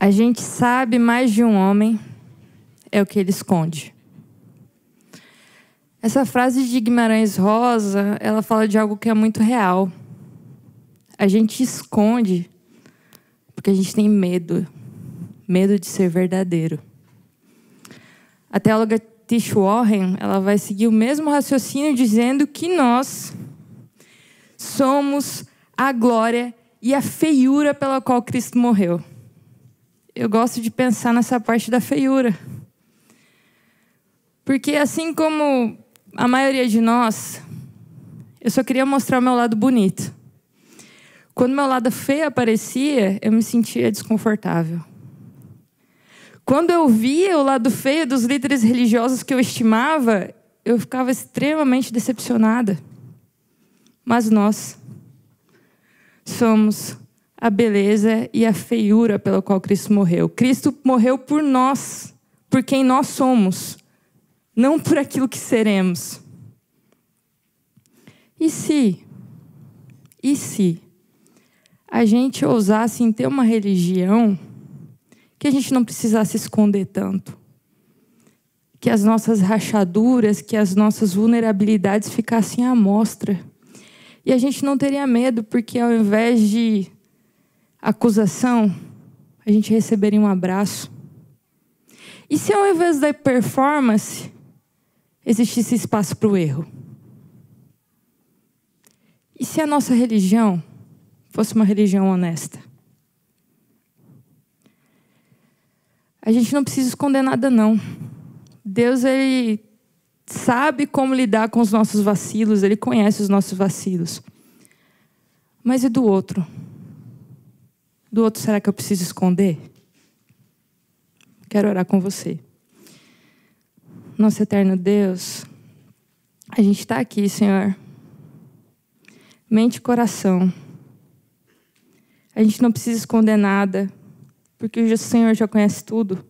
A gente sabe mais de um homem, é o que ele esconde. Essa frase de Guimarães Rosa, ela fala de algo que é muito real. A gente esconde porque a gente tem medo. Medo de ser verdadeiro. A teóloga Tish Warren, ela vai seguir o mesmo raciocínio dizendo que nós somos a glória e a feiura pela qual Cristo morreu. Eu gosto de pensar nessa parte da feiura. Porque assim como a maioria de nós, eu só queria mostrar o meu lado bonito. Quando meu lado feio aparecia, eu me sentia desconfortável. Quando eu via o lado feio dos líderes religiosos que eu estimava, eu ficava extremamente decepcionada. Mas nós somos a beleza e a feiura pela qual Cristo morreu. Cristo morreu por nós, por quem nós somos, não por aquilo que seremos. E se a gente ousasse em ter uma religião que a gente não precisasse esconder tanto, que as nossas rachaduras, que as nossas vulnerabilidades ficassem à mostra, e a gente não teria medo, porque ao invés de acusação, a gente receberia um abraço. E se ao invés da performance existisse espaço para o erro? E se a nossa religião fosse uma religião honesta? A gente não precisa esconder nada, não. Deus, Ele sabe como lidar com os nossos vacilos, Ele conhece os nossos vacilos. Mas e do outro? Do outro, será que eu preciso esconder? Quero orar com você. Nosso eterno Deus, a gente está aqui, Senhor. Mente e coração. A gente não precisa esconder nada, porque o Senhor já conhece tudo.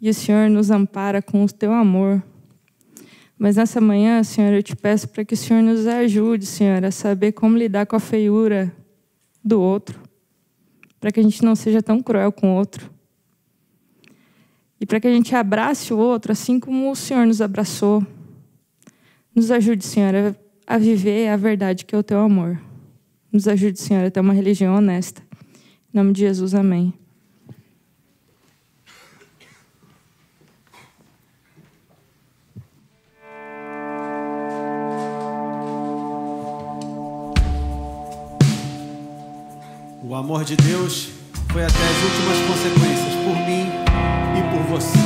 E o Senhor nos ampara com o teu amor. Mas nessa manhã, Senhor, eu te peço para que o Senhor nos ajude, Senhor, a saber como lidar com a feiura do outro. Para que a gente não seja tão cruel com o outro. E para que a gente abrace o outro assim como o Senhor nos abraçou. Nos ajude, Senhor, a viver a verdade que é o teu amor. Nos ajude, Senhor, a ter uma religião honesta. Em nome de Jesus, amém. O amor de Deus foi até as últimas consequências, por mim e por você.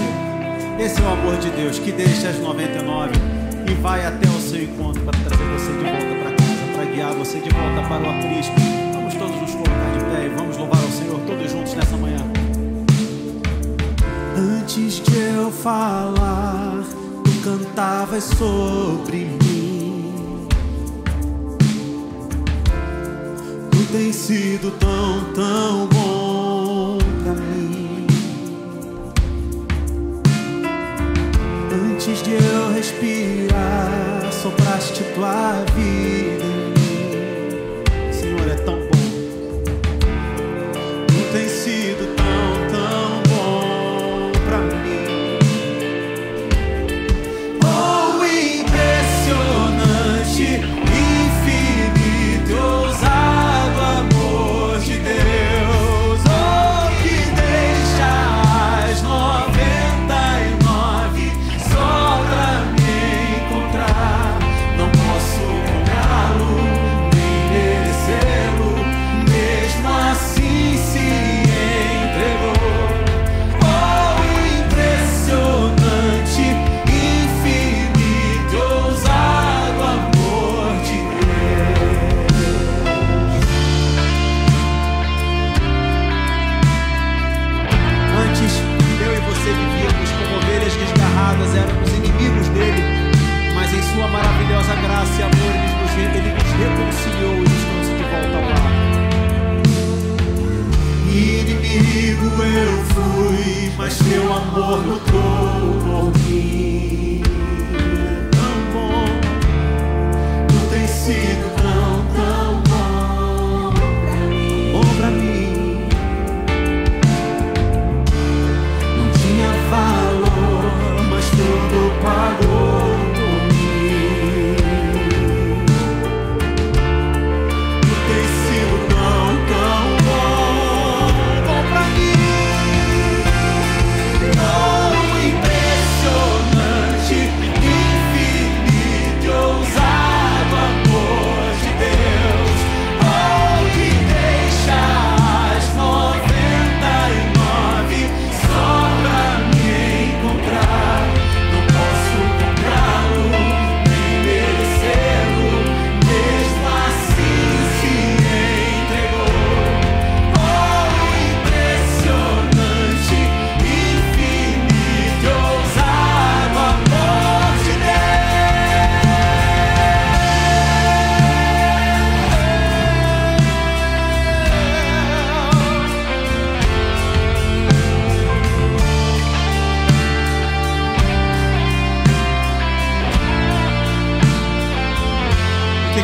Esse é o amor de Deus, que deixa as 99 e vai até o seu encontro para trazer você de volta para casa, para guiar você de volta para o aprisco. Vamos todos nos colocar de pé e vamos louvar ao Senhor todos juntos nessa manhã. Antes de eu falar, tu cantavas sobre mim. Tu tens sido tão, tão bom pra mim. Antes de eu respirar, sopraste tua vida em mim. Senhor, é tão bom. Tu tens sido tão, tão bom pra mim. Oh, impressionante, infinito e ousado amor de Deus. Oh, que deixa as 99 só pra me encontrar. Não posso comprá-lo, nem merecê-lo, mesmo assim se entregou. Oh, impressionante, infinito e ousado amor de Deus. Antes, eu e você vivíamos como ovelhas desgarradas, éramos inimigos dele, mas em sua maravilhosa graça e amor ele nos reconciliou e nos trouxe de volta ao lar. Inimigo eu fui, mas teu amor lutou por mim. Tão bom, tu tens sido tão, tão bom pra mim. Bom pra mim.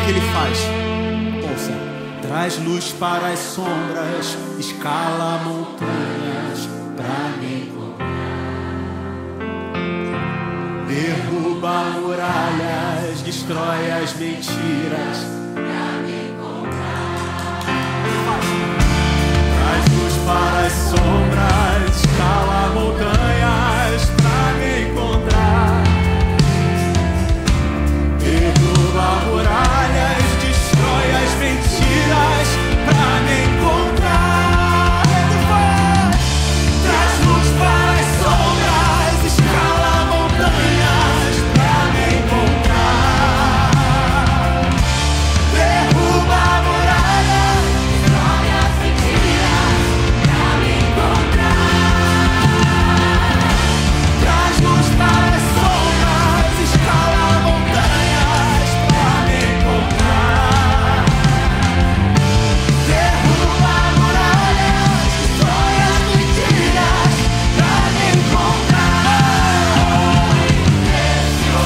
que ele faz? Ouça. Traz luz para as sombras, escala montanhas para me encontrar. Derruba muralhas, destrói as mentiras para me encontrar. Traz luz para as sombras, escala montanhas para me encontrar. Derruba muralhas, destrói as mentiras pra me encontrar. Ele faz. Traz luz para as sombras, escala montanhas pra me encontrar. Derruba muralhas, destrói as mentiras pra me encontrar. Traz luz para as sombras, escala montanhas pra me encontrar. Derruba muralhas, destrói as mentiras pra me encontrar.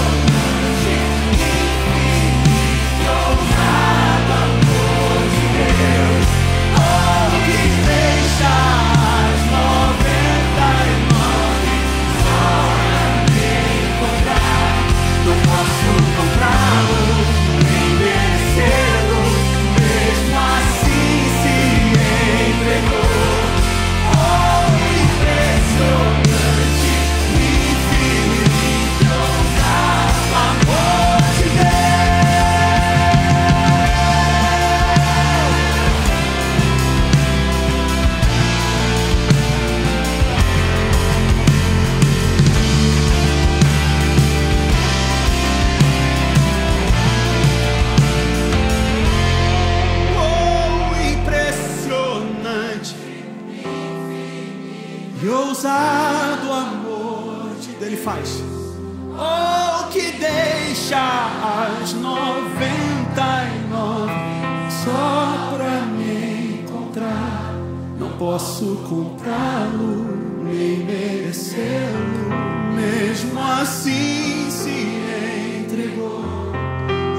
Impressionante, infinito, ousado amor de Deus. Oh, que deixa as 99 só pra me encontrar. Não posso comprá-lo, nem merecê-lo, mesmo assim se entregou. Oh, impressionante, infinito, ousado amor de impressionante e ousado amor de Deus. Ele faz. Oh, que deixa as 99 só pra me encontrar. Não posso comprá-lo, nem merecê-lo, mesmo assim se entregou.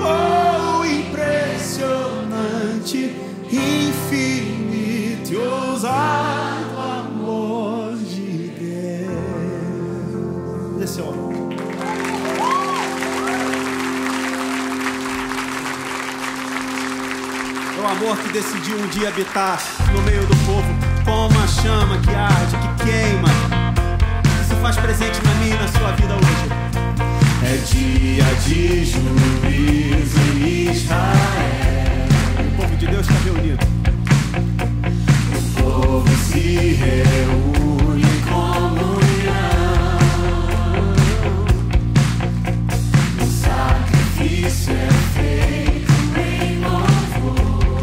Oh, impressionante, infinito e ousado amor de Deus. Esse homem. É o amor que decidiu um dia habitar no meio do povo, como uma chama que arde, que queima, que se faz presente na minha e na sua vida hoje. É dia de juízo em Israel. O povo de Deus está reunido. O povo se reúne em comunhão. O sacrifício é feito em louvor.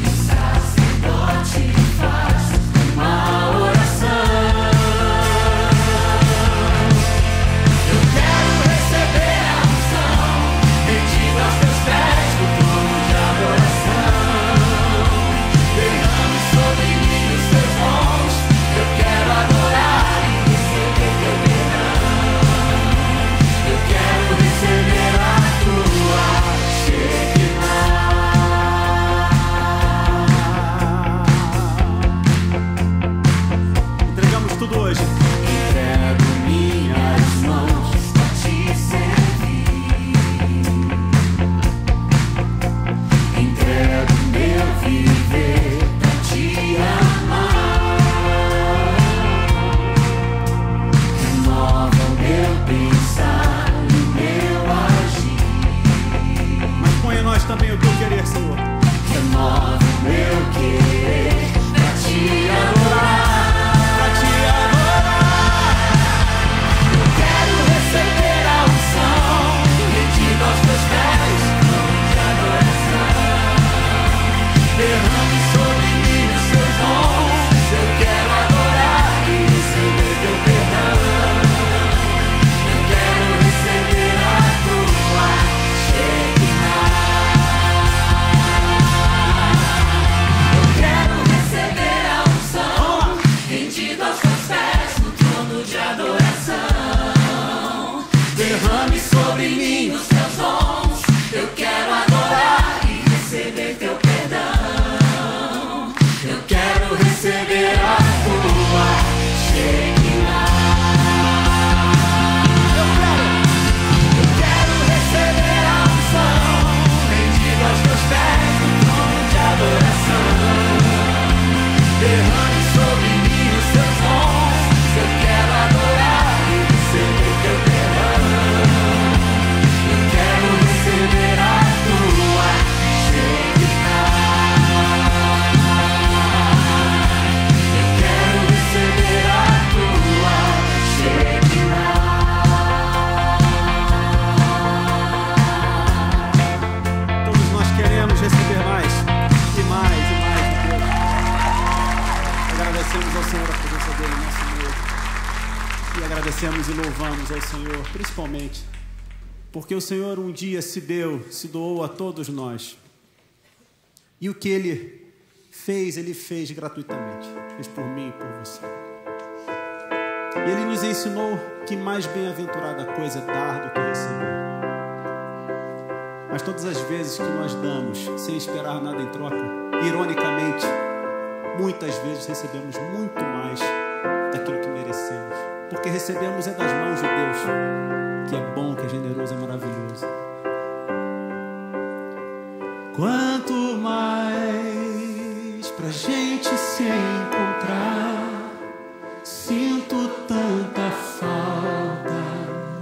O sacerdote faz uma oração. Eu quero receber a unção. agradecemos e louvamos ao Senhor, principalmente porque o Senhor um dia se doou a todos nós. E o que Ele fez gratuitamente. Fez por mim e por você. E Ele nos ensinou que mais bem-aventurada coisa é dar do que receber. Mas todas as vezes que nós damos sem esperar nada em troca, ironicamente, muitas vezes recebemos muito mais daquilo que merecemos. Porque recebemos é das mãos de Deus, que é bom, que é generoso, é maravilhoso. Quanto mais pra gente se encontrar, sinto tanta falta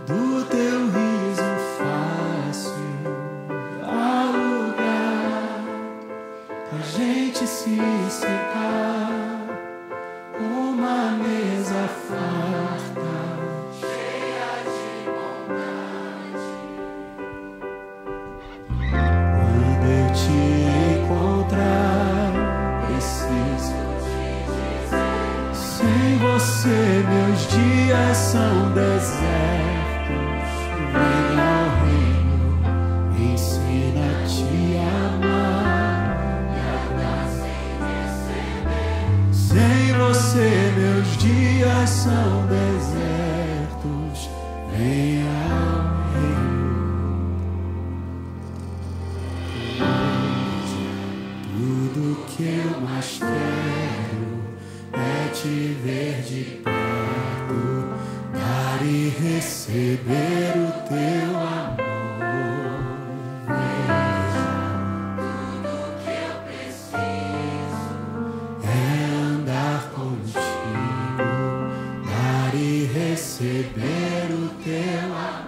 do teu riso fácil. Há lugar pra gente se sentar, uma mesa farta, cheia de bondade. Quando eu te encontrar, preciso te dizer: sem você meus dias são desertos. Vem ao reino, ensina a te amar, me abraça em receber. Sem você meus dias são desertos. Vem ao reino. Tudo que eu mais quero é te ver de perto, dar e receber o teu amor. Veja, tudo que eu preciso é andar contigo, dar e receber o teu amor.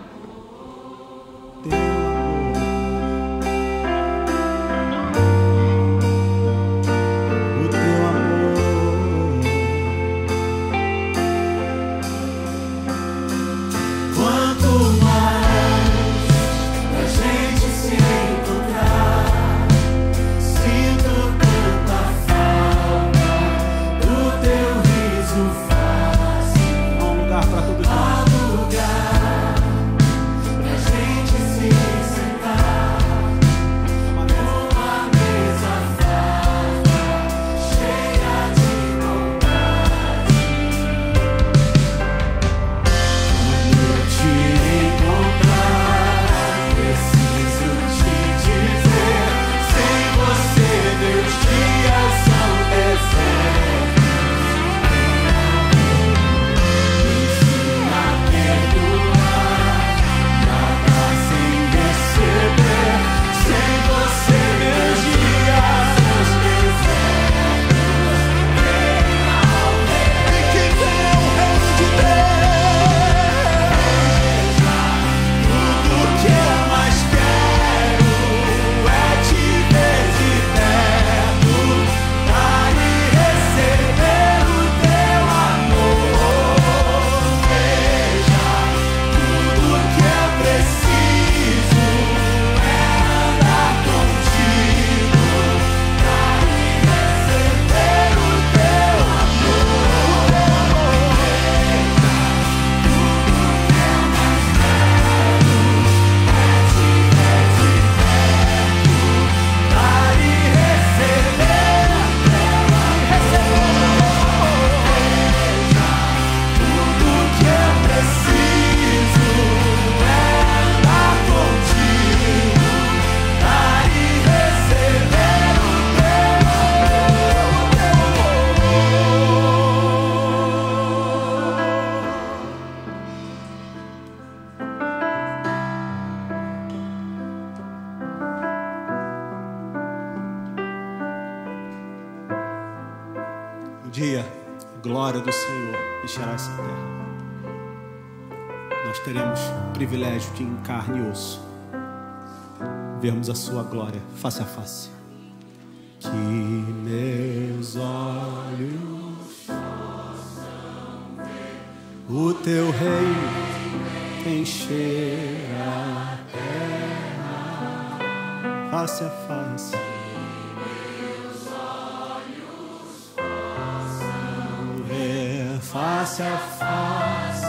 O teu amor. Quanto mais pra gente se encontrar, sinto tanta falta do teu riso fácil. Há um lugar pra todos nós. Há lugar pra gente se sentar, uma mesa farta, cheia de bondade. Quando eu te encontrar, preciso te dizer: sem você meus dias são desertos. Ensina a perdoar, nada sem receber. Sem você meus dias são desertos. E que venha o reino de Deus. Tudo que eu mais quero é te ver de perto, dar e receber o teu amor. Veja, tudo que eu preciso é andar contigo, dar e receber o teu amor. Dar e receber o teu amor. Tudo que eu preciso é andar contigo, dar e receber o teu Um dia, a glória do Senhor encherá essa terra. Nós teremos o privilégio de, em carne e osso, vermos a sua glória face a face. Que meus olhos possam ver o teu reino encher a terra face a face. Face a face,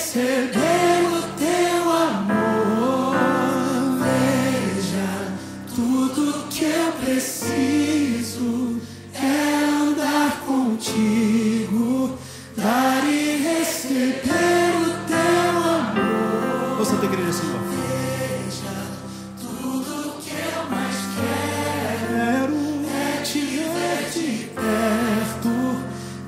receber o teu amor. Veja, tudo que eu preciso é andar contigo, dar e receber o teu amor. Ô Santa Igreja, Senhor. Veja, tudo que eu mais quero é te ver de perto,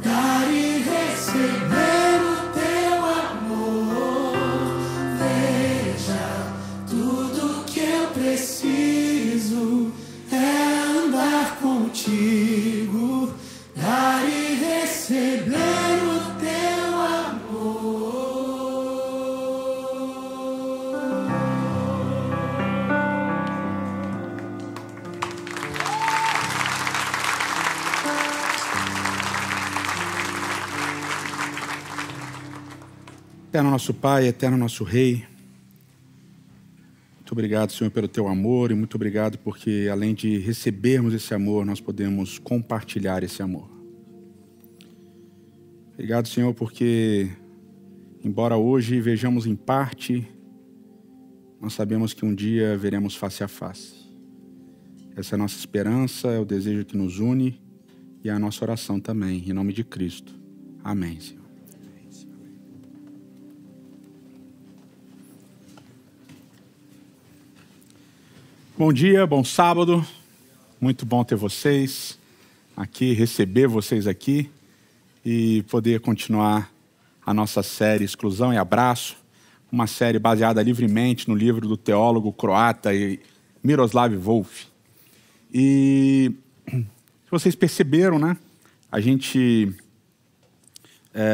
dar e receber o teu amor. Veja, tudo que eu preciso é andar contigo, dar e receber o teu amor. Eterno nosso Pai, eterno nosso Rei, muito obrigado, Senhor, pelo Teu amor e muito obrigado porque, além de recebermos esse amor, nós podemos compartilhar esse amor. Obrigado, Senhor, porque, embora hoje vejamos em parte, nós sabemos que um dia veremos face a face. Essa é a nossa esperança, é o desejo que nos une e é a nossa oração também, em nome de Cristo. Amém, Senhor. Bom dia, bom sábado, muito bom ter vocês aqui, receber vocês aqui e poder continuar a nossa série Exclusão e Abraço, uma série baseada livremente no livro do teólogo croata Miroslav Volf. E vocês perceberam, né? A gente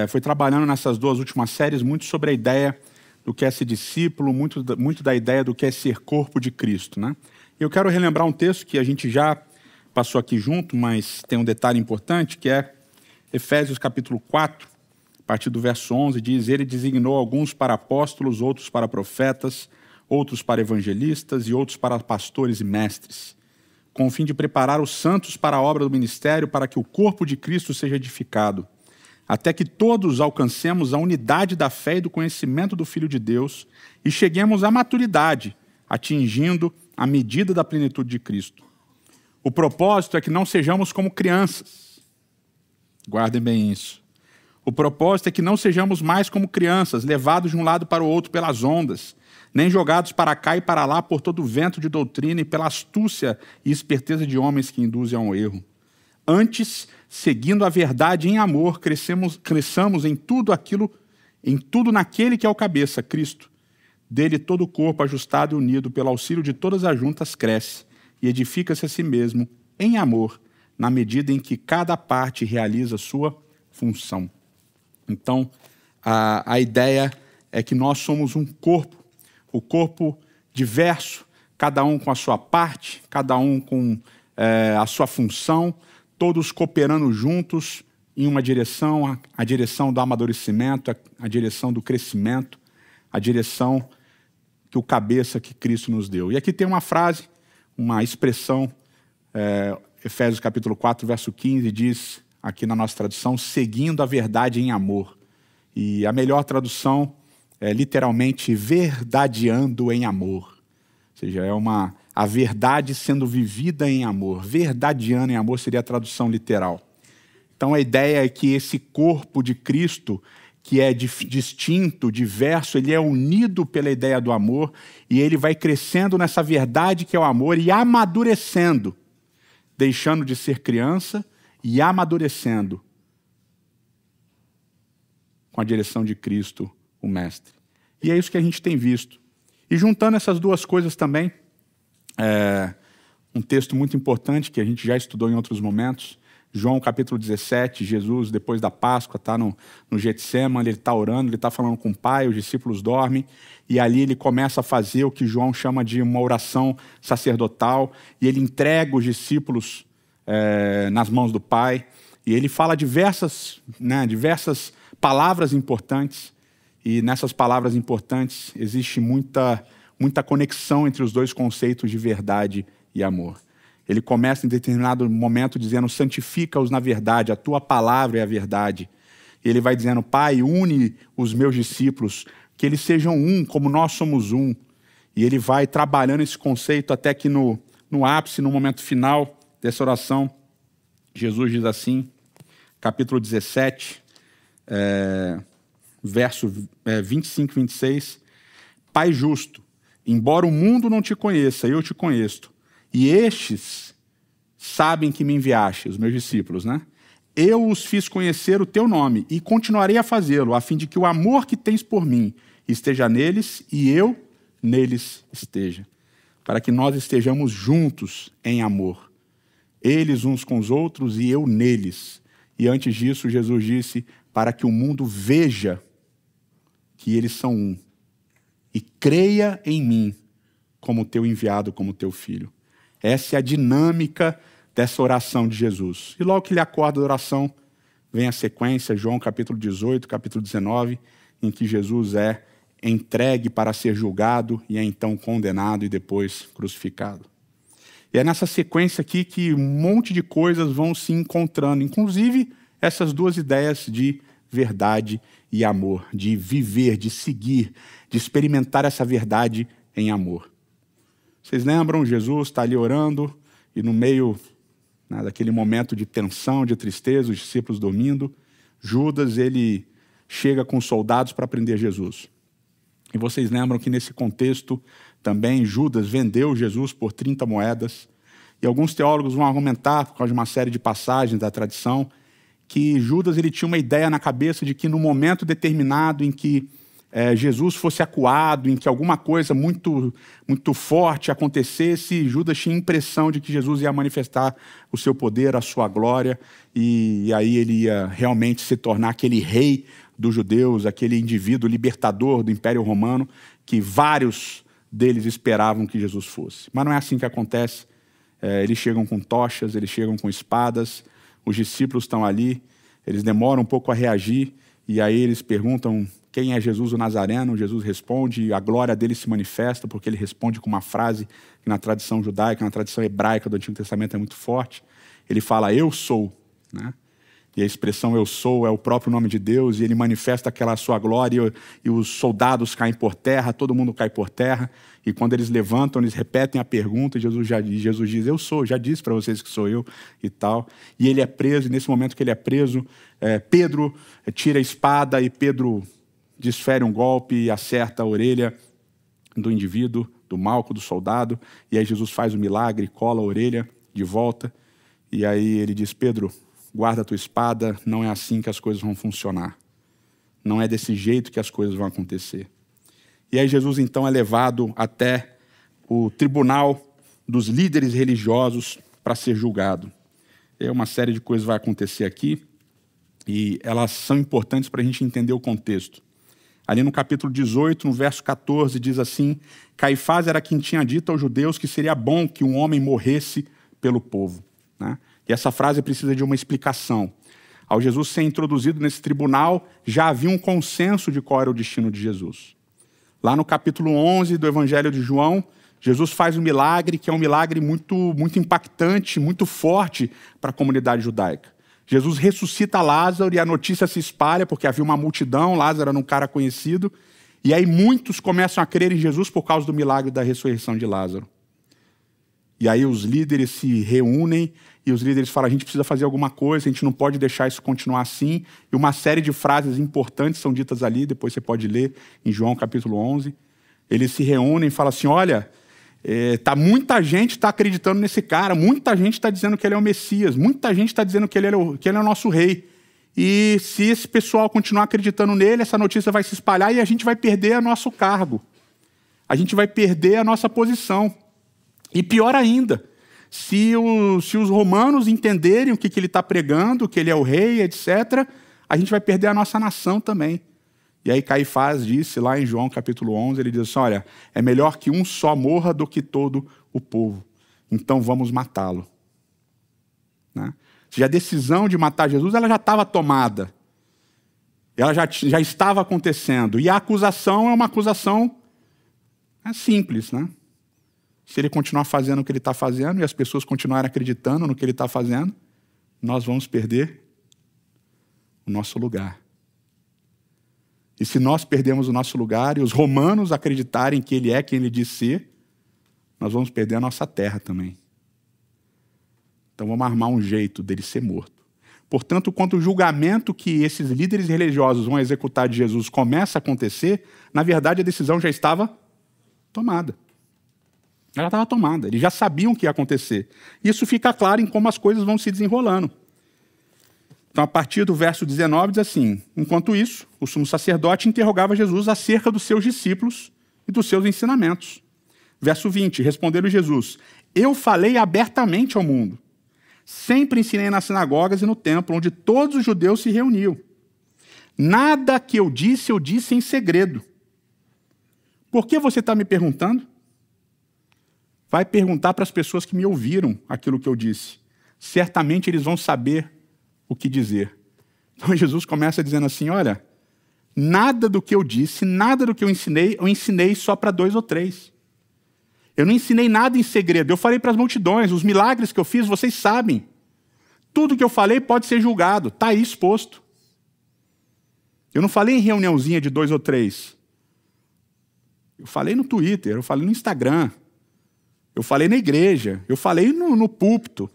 foi trabalhando nessas duas últimas séries muito sobre a ideia do que é ser discípulo, muito da ideia do que é ser corpo de Cristo, né? Eu quero relembrar um texto que a gente já passou aqui junto, mas tem um detalhe importante, que é Efésios capítulo 4, a partir do verso 11, diz: Ele designou alguns para apóstolos, outros para profetas, outros para evangelistas e outros para pastores e mestres, com o fim de preparar os santos para a obra do ministério, para que o corpo de Cristo seja edificado, até que todos alcancemos a unidade da fé e do conhecimento do Filho de Deus e cheguemos à maturidade, atingindo a medida da plenitude de Cristo. O propósito é que não sejamos como crianças. Guardem bem isso. O propósito é que não sejamos mais como crianças, levados de um lado para o outro pelas ondas, nem jogados para cá e para lá por todo o vento de doutrina e pela astúcia e esperteza de homens que induzem ao erro. Antes, seguindo a verdade em amor, cresçamos em tudo naquele que é o cabeça, Cristo. Dele todo o corpo ajustado e unido pelo auxílio de todas as juntas cresce e edifica-se a si mesmo em amor, na medida em que cada parte realiza sua função. Então, a ideia é que nós somos um corpo, o corpo diverso, cada um com a sua parte, cada um com a sua função, todos cooperando juntos em uma direção, a direção do amadurecimento, a direção do crescimento, a direção que o cabeça que Cristo nos deu. E aqui tem uma frase, uma expressão, Efésios capítulo 4, verso 15, diz, aqui na nossa tradução, seguindo a verdade em amor. E a melhor tradução é literalmente verdadeando em amor. Ou seja, a verdade sendo vivida em amor. Verdadeando em amor seria a tradução literal. Então a ideia é que esse corpo de Cristo, que é distinto, diverso, ele é unido pela ideia do amor e ele vai crescendo nessa verdade que é o amor e amadurecendo, deixando de ser criança e amadurecendo com a direção de Cristo, o Mestre. E é isso que a gente tem visto. E juntando essas duas coisas também, um texto muito importante que a gente já estudou em outros momentos, João capítulo 17, Jesus, depois da Páscoa, está no Getsemane, ele está orando, ele está falando com o Pai, os discípulos dormem, e ali ele começa a fazer o que João chama de uma oração sacerdotal, e ele entrega os discípulos nas mãos do Pai, e ele fala diversas palavras importantes, e nessas palavras importantes existe muita conexão entre os dois conceitos de verdade e amor. Ele começa em determinado momento dizendo: santifica-os na verdade, a tua palavra é a verdade. E ele vai dizendo, Pai, une os meus discípulos, que eles sejam um, como nós somos um. E ele vai trabalhando esse conceito até que no ápice, no momento final dessa oração, Jesus diz assim, capítulo 17, verso 25 e 26, Pai justo, embora o mundo não te conheça, eu te conheço, e estes sabem que me enviaste, os meus discípulos, né? Eu os fiz conhecer o teu nome e continuarei a fazê-lo, a fim de que o amor que tens por mim esteja neles e eu neles esteja, para que nós estejamos juntos em amor, eles uns com os outros e eu neles. E antes disso, Jesus disse, para que o mundo veja que eles são um e creia em mim como teu enviado, como teu filho. Essa é a dinâmica dessa oração de Jesus. E logo que ele acorda da oração, vem a sequência, João capítulo 18, capítulo 19, em que Jesus é entregue para ser julgado e é então condenado e depois crucificado. E é nessa sequência aqui que um monte de coisas vão se encontrando, inclusive essas duas ideias de verdade e amor, de viver, de seguir, de experimentar essa verdade em amor. Vocês lembram? Jesus está ali orando e no meio daquele momento de tensão, de tristeza, os discípulos dormindo, Judas ele chega com os soldados para prender Jesus. E vocês lembram que nesse contexto também Judas vendeu Jesus por 30 moedas. E alguns teólogos vão argumentar, por causa de uma série de passagens da tradição, que Judas ele tinha uma ideia na cabeça de que no momento determinado em que Jesus fosse acuado, em que alguma coisa muito, muito forte acontecesse, Judas tinha a impressão de que Jesus ia manifestar o seu poder, a sua glória, e aí ele ia realmente se tornar aquele rei dos judeus, aquele indivíduo libertador do Império Romano, que vários deles esperavam que Jesus fosse. Mas não é assim que acontece. Eles chegam com tochas, eles chegam com espadas, os discípulos estão ali, eles demoram um pouco a reagir, e aí eles perguntam quem é Jesus o Nazareno. Jesus responde, e a glória dele se manifesta, porque ele responde com uma frase que na tradição judaica, na tradição hebraica do Antigo Testamento é muito forte. Ele fala, eu sou, né? E a expressão eu sou é o próprio nome de Deus, e ele manifesta aquela sua glória, e os soldados caem por terra, todo mundo cai por terra, e quando eles levantam, eles repetem a pergunta, e Jesus diz, eu sou, já disse para vocês que sou eu, e tal. E ele é preso, e nesse momento que ele é preso, Pedro tira a espada, e Pedro desfere um golpe e acerta a orelha do indivíduo, do Malco, do soldado, e aí Jesus faz o milagre, cola a orelha de volta, e aí ele diz, Pedro, guarda a tua espada, não é assim que as coisas vão funcionar. Não é desse jeito que as coisas vão acontecer. E aí Jesus então é levado até o tribunal dos líderes religiosos para ser julgado. E uma série de coisas vai acontecer aqui e elas são importantes para a gente entender o contexto. Ali no capítulo 18, no verso 14, diz assim, Caifás era quem tinha dito aos judeus que seria bom que um homem morresse pelo povo, né? E essa frase precisa de uma explicação. Ao Jesus ser introduzido nesse tribunal, já havia um consenso de qual era o destino de Jesus. Lá no capítulo 11 do Evangelho de João, Jesus faz um milagre que é um milagre muito, muito impactante, muito forte para a comunidade judaica. Jesus ressuscita Lázaro e a notícia se espalha porque havia uma multidão, Lázaro era um cara conhecido, e aí muitos começam a crer em Jesus por causa do milagre da ressurreição de Lázaro. E aí os líderes se reúnem e os líderes falam, a gente precisa fazer alguma coisa, a gente não pode deixar isso continuar assim. E uma série de frases importantes são ditas ali, depois você pode ler em João capítulo 11. Eles se reúnem e falam assim, olha, muita gente está acreditando nesse cara, muita gente está dizendo que ele é o Messias, muita gente está dizendo que ele é o nosso rei. E se esse pessoal continuar acreditando nele, essa notícia vai se espalhar e a gente vai perder o nosso cargo. A gente vai perder a nossa posição. E pior ainda, se os romanos entenderem o que ele está pregando, que ele é o rei, etc., a gente vai perder a nossa nação também. E aí Caifás disse lá em João capítulo 11, ele diz assim, olha, é melhor que um só morra do que todo o povo. Então vamos matá-lo. Né? A decisão de matar Jesus ela já estava tomada. Ela já estava acontecendo. E a acusação é uma acusação simples, né? Se ele continuar fazendo o que ele está fazendo e as pessoas continuarem acreditando no que ele está fazendo, nós vamos perder o nosso lugar. E se nós perdemos o nosso lugar e os romanos acreditarem que ele é quem ele diz ser, nós vamos perder a nossa terra também. Então vamos armar um jeito dele ser morto. Portanto, quando o julgamento que esses líderes religiosos vão executar de Jesus começa a acontecer, na verdade a decisão já estava tomada. Ela estava tomada, eles já sabiam o que ia acontecer. Isso fica claro em como as coisas vão se desenrolando. Então, a partir do verso 19, diz assim: enquanto isso, o sumo sacerdote interrogava Jesus acerca dos seus discípulos e dos seus ensinamentos. Verso 20, respondeu-lhe Jesus: eu falei abertamente ao mundo. Sempre ensinei nas sinagogas e no templo, onde todos os judeus se reuniam. Nada que eu disse em segredo. Por que você está me perguntando? Vai perguntar para as pessoas que me ouviram aquilo que eu disse. Certamente eles vão saber o que dizer. Então Jesus começa dizendo assim: olha, nada do que eu disse, nada do que eu ensinei só para 2 ou 3. Eu não ensinei nada em segredo, eu falei para as multidões, os milagres que eu fiz, vocês sabem. Tudo que eu falei pode ser julgado, está aí exposto. Eu não falei em reuniãozinha de 2 ou 3. Eu falei no Twitter, eu falei no Instagram, eu falei na igreja, eu falei no púlpito.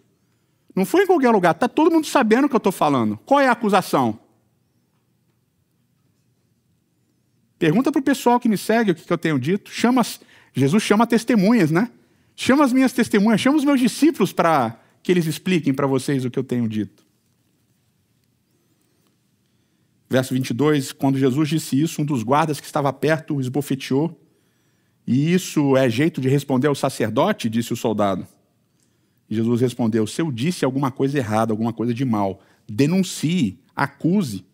Não foi em qualquer lugar, está todo mundo sabendo o que eu estou falando. Qual é a acusação? Pergunta para o pessoal que me segue o que eu tenho dito. Jesus chama testemunhas, né? Chama as minhas testemunhas, chama os meus discípulos para que eles expliquem para vocês o que eu tenho dito. Verso 22, quando Jesus disse isso, um dos guardas que estava perto o esbofeteou. E isso é jeito de responder ao sacerdote? Disse o soldado. E Jesus respondeu: se eu disse alguma coisa errada, alguma coisa de mal, denuncie, acuse.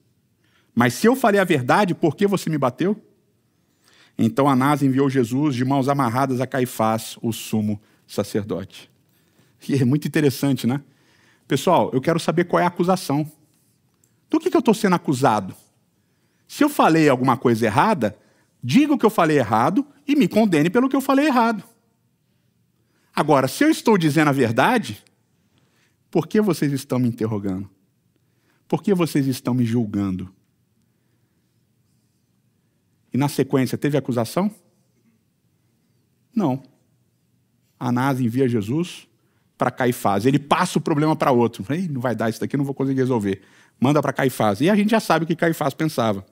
Mas se eu falei a verdade, por que você me bateu? Então Anás enviou Jesus de mãos amarradas a Caifás, o sumo sacerdote. E é muito interessante, né? Pessoal, eu quero saber qual é a acusação. Do que eu estou sendo acusado? Se eu falei alguma coisa errada, diga o que eu falei errado e me condene pelo que eu falei errado. Agora, se eu estou dizendo a verdade, por que vocês estão me interrogando? Por que vocês estão me julgando? E na sequência, teve acusação? Não. Anás envia Jesus para Caifás. Ele passa o problema para outro. Não vai dar isso daqui, não vou conseguir resolver. Manda para Caifás. E a gente já sabe o que Caifás pensava.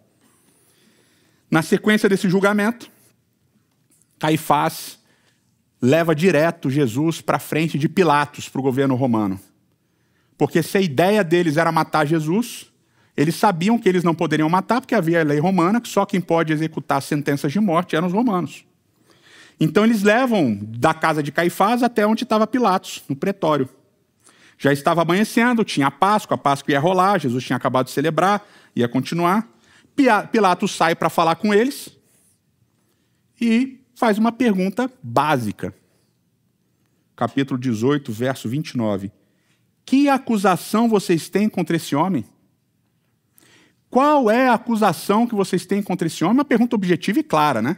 Na sequência desse julgamento, Caifás leva direto Jesus para frente de Pilatos, para o governo romano. Porque se a ideia deles era matar Jesus, eles sabiam que eles não poderiam matar, porque havia a lei romana, que só quem pode executar sentenças de morte eram os romanos. Então eles levam da casa de Caifás até onde estava Pilatos, no pretório. Já estava amanhecendo, tinha a Páscoa ia rolar, Jesus tinha acabado de celebrar, ia continuar. Pilatos sai para falar com eles e faz uma pergunta básica. Capítulo 18, verso 29. Que acusação vocês têm contra esse homem? Qual é a acusação que vocês têm contra esse homem? Uma pergunta objetiva e clara, né?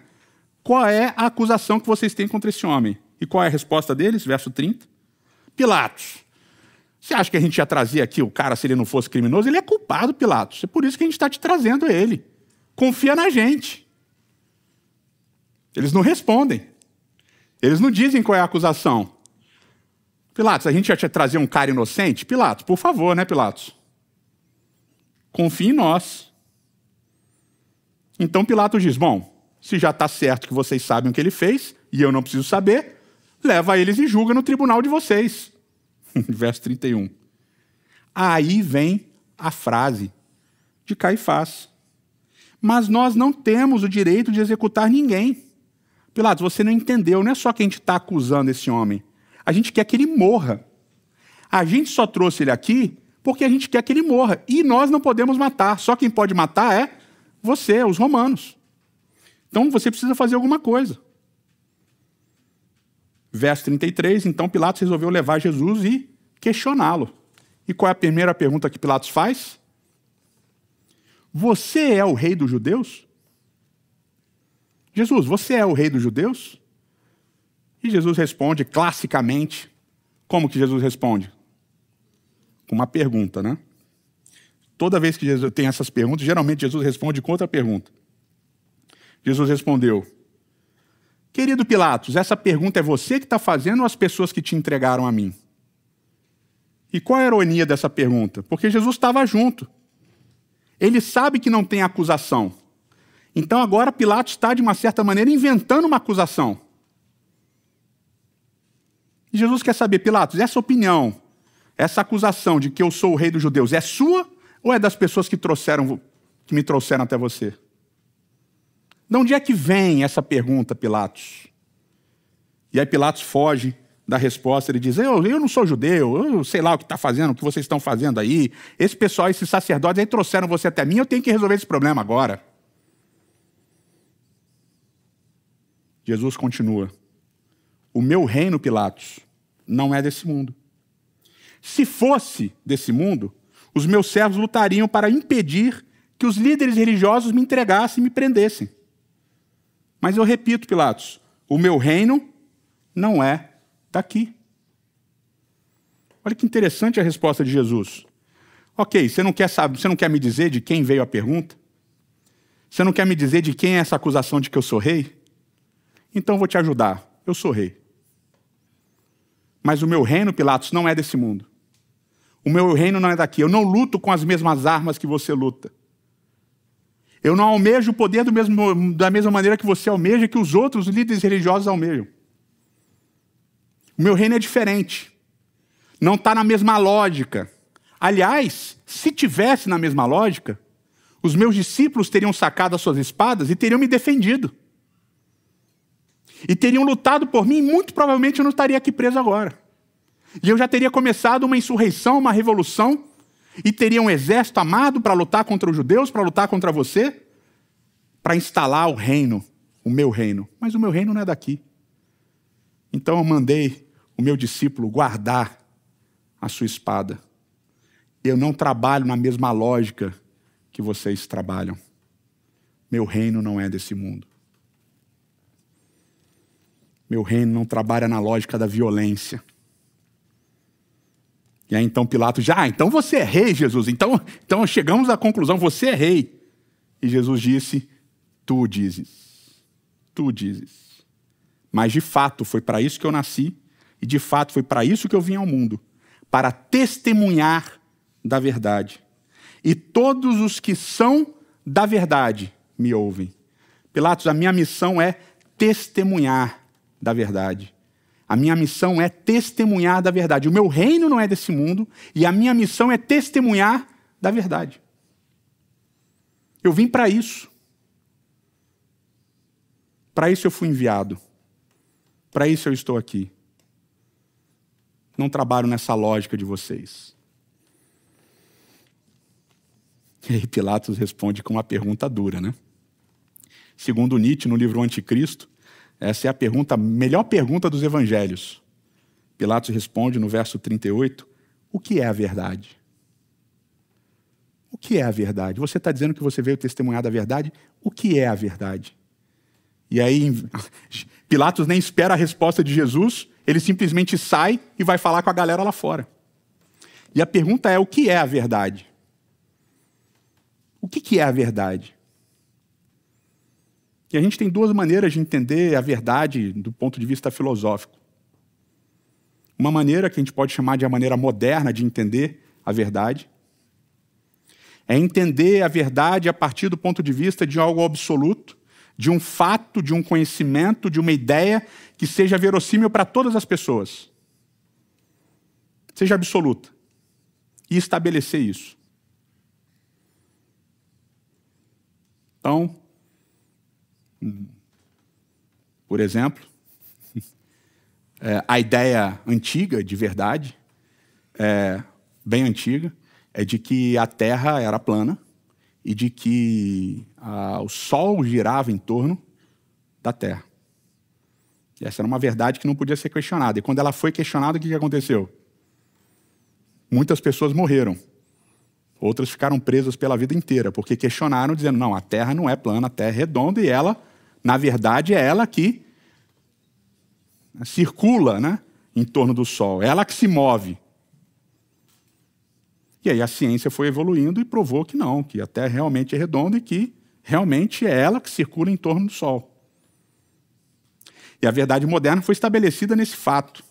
Qual é a acusação que vocês têm contra esse homem? E qual é a resposta deles? Verso 30. Pilatos, você acha que a gente ia trazer aqui o cara se ele não fosse criminoso? Ele é culpado, Pilatos. É por isso que a gente está te trazendo ele. Confia na gente. Eles não respondem. Eles não dizem qual é a acusação. Pilatos, a gente ia te trazer um cara inocente? Pilatos, por favor, né, Pilatos? Confie em nós. Então Pilatos diz: bom, se já está certo que vocês sabem o que ele fez, e eu não preciso saber, leva eles e julga no tribunal de vocês. Verso 31. Aí vem a frase de Caifás: mas nós não temos o direito de executar ninguém. Pilatos, você não entendeu, não é só que a gente está acusando esse homem, a gente quer que ele morra. A gente só trouxe ele aqui porque a gente quer que ele morra, e nós não podemos matar, só quem pode matar é você, os romanos. Então você precisa fazer alguma coisa. Verso 33, então Pilatos resolveu levar Jesus e questioná-lo. E qual é a primeira pergunta que Pilatos faz? Você é o rei dos judeus? Jesus, você é o rei dos judeus? E Jesus responde classicamente. Como que Jesus responde? Com uma pergunta, né? Toda vez que Jesus tem essas perguntas, geralmente Jesus responde com outra pergunta. Jesus respondeu: querido Pilatos, essa pergunta é você que está fazendo ou as pessoas que te entregaram a mim? E qual a ironia dessa pergunta? Porque Jesus estava junto. Ele sabe que não tem acusação. Então agora Pilatos está, de uma certa maneira, inventando uma acusação. E Jesus quer saber: Pilatos, essa opinião, essa acusação de que eu sou o rei dos judeus, é sua ou é das pessoas que me trouxeram até você? De onde é que vem essa pergunta, Pilatos? E aí Pilatos foge da resposta, ele diz: eu não sou judeu, eu sei lá o que está fazendo, o que vocês estão fazendo aí. Esse pessoal, esses sacerdotes aí trouxeram você até mim, eu tenho que resolver esse problema agora. Jesus continua: o meu reino, Pilatos, não é desse mundo. Se fosse desse mundo, os meus servos lutariam para impedir que os líderes religiosos me entregassem e me prendessem. Mas eu repito, Pilatos, o meu reino não é daqui. Olha que interessante a resposta de Jesus. Ok, você não quer me dizer de quem veio a pergunta? Você não quer me dizer de quem é essa acusação de que eu sou rei? Então eu vou te ajudar. Eu sou rei. Mas o meu reino, Pilatos, não é desse mundo. O meu reino não é daqui. Eu não luto com as mesmas armas que você luta. Eu não almejo o poder da mesma maneira que você almeja, que os outros líderes religiosos almejam. O meu reino é diferente. Não está na mesma lógica. Aliás, se tivesse na mesma lógica, os meus discípulos teriam sacado as suas espadas e teriam me defendido. E teriam lutado por mim, e muito provavelmente eu não estaria aqui preso agora. E eu já teria começado uma insurreição, uma revolução, e teria um exército armado para lutar contra os judeus, para lutar contra você, para instalar o reino, o meu reino. Mas o meu reino não é daqui. Então eu mandei o meu discípulo guardar a sua espada. Eu não trabalho na mesma lógica que vocês trabalham. Meu reino não é desse mundo. Meu reino não trabalha na lógica da violência. E aí então Pilatos diz: então você é rei, Jesus. Então chegamos à conclusão, você é rei. E Jesus disse: tu dizes. Tu dizes. Mas de fato foi para isso que eu nasci, e de fato foi para isso que eu vim ao mundo, para testemunhar da verdade. E todos os que são da verdade me ouvem. Pilatos, a minha missão é testemunhar da verdade. A minha missão é testemunhar da verdade. O meu reino não é desse mundo e a minha missão é testemunhar da verdade. Eu vim para isso. Para isso eu fui enviado. Para isso eu estou aqui. Não trabalho nessa lógica de vocês. E aí Pilatos responde com uma pergunta dura, né? Segundo Nietzsche, no livro Anticristo, essa é a melhor pergunta dos evangelhos. Pilatos responde no verso 38, o que é a verdade? O que é a verdade? Você está dizendo que você veio testemunhar da verdade? O que é a verdade? E aí, Pilatos nem espera a resposta de Jesus, ele simplesmente sai e vai falar com a galera lá fora. E a pergunta é, o que é a verdade? O que é a verdade? E a gente tem duas maneiras de entender a verdade do ponto de vista filosófico. Uma maneira que a gente pode chamar de a maneira moderna de entender a verdade é entender a verdade a partir do ponto de vista de algo absoluto, de um fato, de um conhecimento, de uma ideia que seja verossímil para todas as pessoas. Seja absoluta. E estabelecer isso. Então, por exemplo, a ideia antiga de verdade, bem antiga, é de que a Terra era plana e de que o Sol girava em torno da Terra. E essa era uma verdade que não podia ser questionada. E quando ela foi questionada, o que aconteceu? Muitas pessoas morreram. Outras ficaram presas pela vida inteira, porque questionaram, dizendo, não, a Terra não é plana, a Terra é redonda, e ela, na verdade, é ela que circula, né, em torno do Sol, é ela que se move. E aí a ciência foi evoluindo e provou que não, que a Terra realmente é redonda e que Realmente é ela que circula em torno do Sol. E a verdade moderna foi estabelecida nesse fato.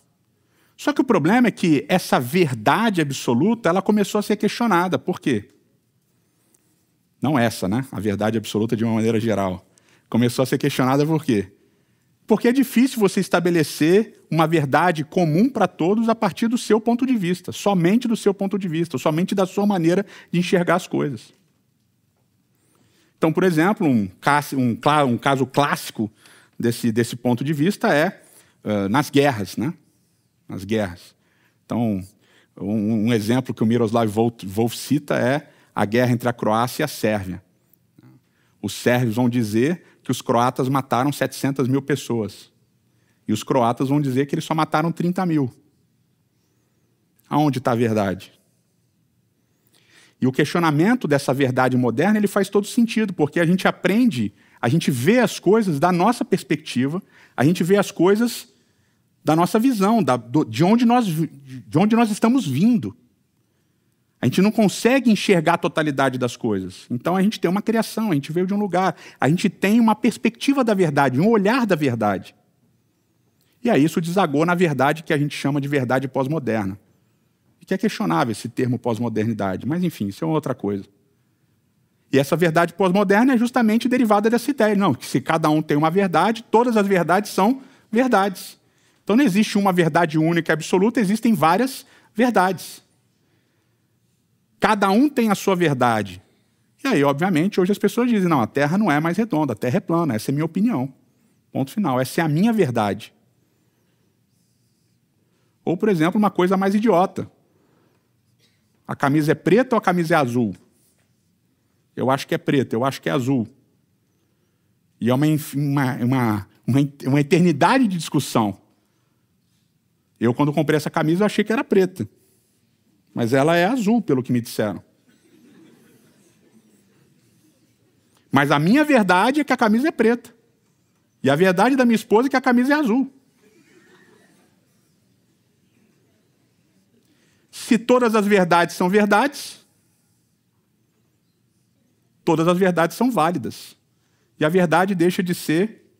Só que o problema é que essa verdade absoluta, ela começou a ser questionada. Por quê? Não essa, né? A verdade absoluta de uma maneira geral. Começou a ser questionada por quê? Porque é difícil você estabelecer uma verdade comum para todos a partir do seu ponto de vista, somente do seu ponto de vista, somente da sua maneira de enxergar as coisas. Então, por exemplo, um caso clássico desse ponto de vista é nas guerras, né? Nas guerras. Então, um exemplo que o Miroslav Volf cita é a guerra entre a Croácia e a Sérvia. Os sérvios vão dizer que os croatas mataram 700 mil pessoas. E os croatas vão dizer que eles só mataram 30 mil. Aonde está a verdade? E o questionamento dessa verdade moderna, ele faz todo sentido, porque a gente aprende, a gente vê as coisas da nossa perspectiva, a gente vê as coisas da nossa visão, de onde nós estamos vindo. A gente não consegue enxergar a totalidade das coisas. Então a gente tem uma criação, a gente veio de um lugar, a gente tem uma perspectiva da verdade, um olhar da verdade. E aí isso desagou na verdade que a gente chama de verdade pós-moderna. E que é questionável esse termo pós-modernidade, mas enfim, isso é outra coisa. E essa verdade pós-moderna é justamente derivada dessa ideia. Não, que se cada um tem uma verdade, todas as verdades são verdades. Então não existe uma verdade única e absoluta, existem várias verdades. Cada um tem a sua verdade. E aí, obviamente, hoje as pessoas dizem, não, a Terra não é mais redonda, a Terra é plana, essa é a minha opinião. Ponto final, essa é a minha verdade. Ou, por exemplo, uma coisa mais idiota. A camisa é preta ou a camisa é azul? Eu acho que é preta, eu acho que é azul. E é uma eternidade de discussão. Eu, quando comprei essa camisa, eu achei que era preta. Mas ela é azul, pelo que me disseram. Mas a minha verdade é que a camisa é preta. E a verdade da minha esposa é que a camisa é azul. Se todas as verdades são verdades, todas as verdades são válidas. E a verdade deixa de ser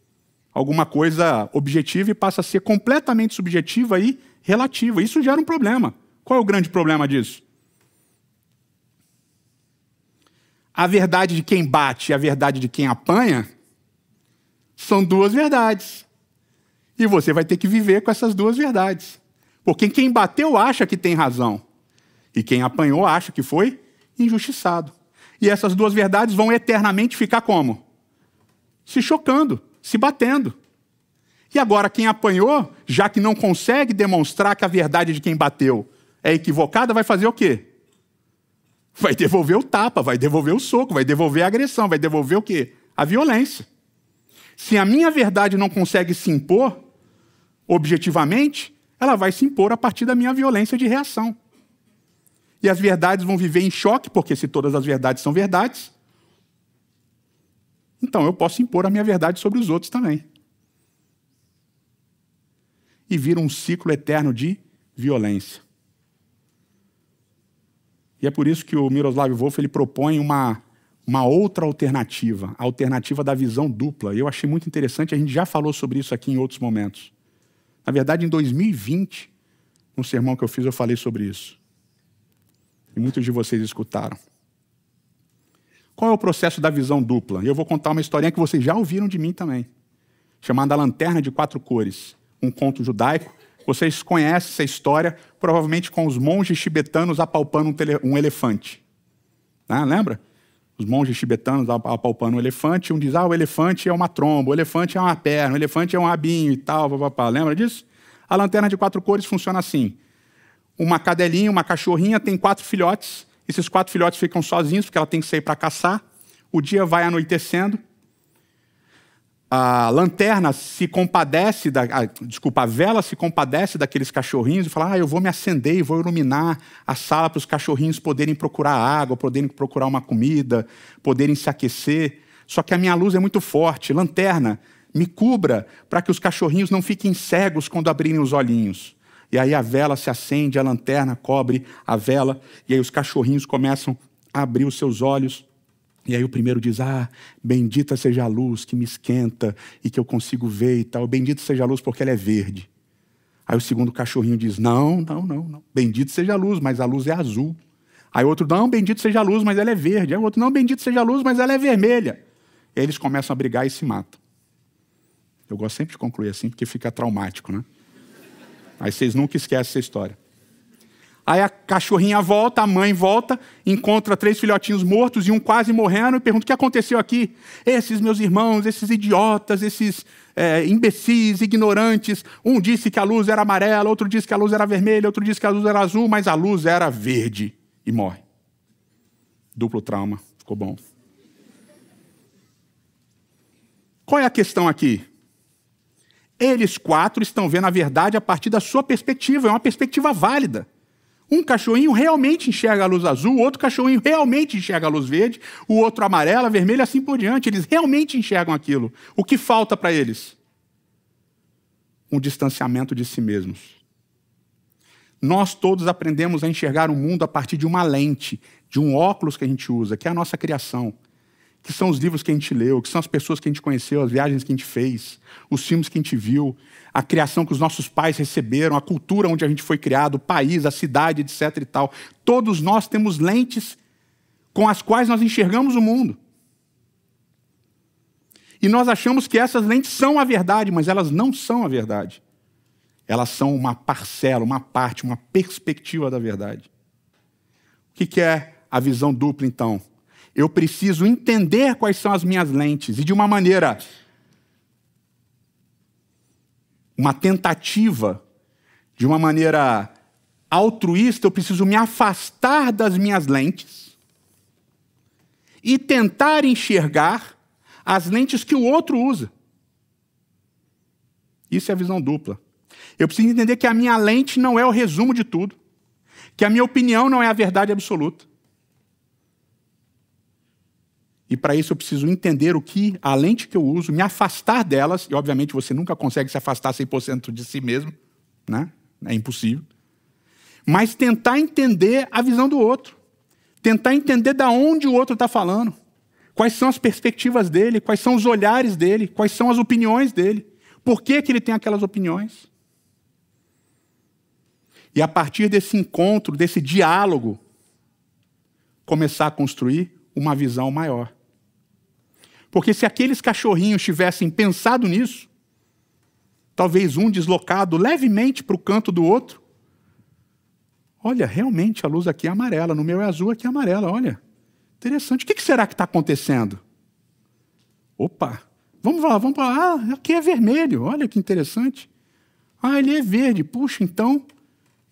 alguma coisa objetiva e passa a ser completamente subjetiva e relativa. Isso gera um problema. Qual é o grande problema disso? A verdade de quem bate e a verdade de quem apanha são duas verdades. E você vai ter que viver com essas duas verdades. Porque quem bateu acha que tem razão. E quem apanhou acha que foi injustiçado. E essas duas verdades vão eternamente ficar como? Se chocando, se batendo. E agora quem apanhou, já que não consegue demonstrar que a verdade de quem bateu é equivocada, vai fazer o quê? Vai devolver o tapa, vai devolver o soco, vai devolver a agressão, vai devolver o quê? A violência. Se a minha verdade não consegue se impor objetivamente, ela vai se impor a partir da minha violência de reação. E as verdades vão viver em choque, porque se todas as verdades são verdades, então eu posso impor a minha verdade sobre os outros também. E vira um ciclo eterno de violência. E é por isso que o Miroslav Volf ele propõe uma outra alternativa, a alternativa da visão dupla. E eu achei muito interessante, a gente já falou sobre isso aqui em outros momentos. Na verdade, em 2020, no sermão que eu fiz, eu falei sobre isso. E muitos de vocês escutaram. Qual é o processo da visão dupla? Eu vou contar uma historinha que vocês já ouviram de mim também, chamada A Lanterna de Quatro Cores, um conto judaico. Vocês conhecem essa história, provavelmente com os monges tibetanos apalpando um elefante. Ah, lembra? Os monges tibetanos apalpando um elefante, um diz, o elefante é uma tromba, o elefante é uma perna, o elefante é um rabinho e tal, papapá. Lembra disso? A lanterna de quatro cores funciona assim. Uma cadelinha, uma cachorrinha, tem 4 filhotes. Esses 4 filhotes ficam sozinhos, porque ela tem que sair para caçar. O dia vai anoitecendo. A lanterna se compadece, a vela se compadece daqueles cachorrinhos e fala, eu vou me acender e vou iluminar a sala para os cachorrinhos poderem procurar água, poderem procurar uma comida, poderem se aquecer. Só que a minha luz é muito forte. Lanterna, me cubra para que os cachorrinhos não fiquem cegos quando abrirem os olhinhos. E aí a vela se acende, a lanterna cobre a vela, e aí os cachorrinhos começam a abrir os seus olhos. E aí o primeiro diz, bendita seja a luz que me esquenta e que eu consigo ver e tal. Bendita seja a luz porque ela é verde. Aí o segundo cachorrinho diz, não. Bendito seja a luz, mas a luz é azul. Aí o outro, não, bendito seja a luz, mas ela é verde. Aí o outro, não, bendito seja a luz, mas ela é vermelha. E aí eles começam a brigar e se matam. Eu gosto sempre de concluir assim, porque fica traumático, né? Aí vocês nunca esquecem essa história. Aí a cachorrinha volta, a mãe volta, encontra 3 filhotinhos mortos e um quase morrendo e pergunta, o que aconteceu aqui? Esses meus irmãos, esses idiotas, esses imbecis, ignorantes, um disse que a luz era amarela, outro disse que a luz era vermelha, outro disse que a luz era azul, mas a luz era verde e morre. Duplo trauma, ficou bom. Qual é a questão aqui? Eles 4 estão vendo a verdade a partir da sua perspectiva, é uma perspectiva válida. Um cachorrinho realmente enxerga a luz azul, o outro cachorrinho realmente enxerga a luz verde, o outro amarela, vermelha, assim por diante. Eles realmente enxergam aquilo. O que falta para eles? Um distanciamento de si mesmos. Nós todos aprendemos a enxergar o mundo a partir de uma lente, de um óculos que a gente usa, que é a nossa criação, que são os livros que a gente leu, que são as pessoas que a gente conheceu, as viagens que a gente fez, os filmes que a gente viu, a criação que os nossos pais receberam, a cultura onde a gente foi criado, o país, a cidade, etc. e tal. Todos nós temos lentes com as quais nós enxergamos o mundo. E nós achamos que essas lentes são a verdade, mas elas não são a verdade. Elas são uma parcela, uma parte, uma perspectiva da verdade. O que é a visão dupla, então? Eu preciso entender quais são as minhas lentes e de uma maneira, uma tentativa, de uma maneira altruísta, eu preciso me afastar das minhas lentes e tentar enxergar as lentes que o outro usa. Isso é a visão dupla. Eu preciso entender que a minha lente não é o resumo de tudo, que a minha opinião não é a verdade absoluta. E para isso eu preciso entender o que a lente que eu uso, me afastar delas, e obviamente você nunca consegue se afastar 100% de si mesmo, né? É impossível. Mas tentar entender a visão do outro. Tentar entender de onde o outro está falando. Quais são as perspectivas dele, quais são os olhares dele, quais são as opiniões dele. Por que ele tem aquelas opiniões? E a partir desse encontro, desse diálogo, começar a construir uma visão maior. Porque se aqueles cachorrinhos tivessem pensado nisso, talvez um deslocado levemente para o canto do outro, olha, realmente a luz aqui é amarela, no meu é azul, aqui é amarela, olha, interessante. O que será que está acontecendo? Opa, vamos lá, aqui é vermelho, olha que interessante. Ele é verde, puxa, então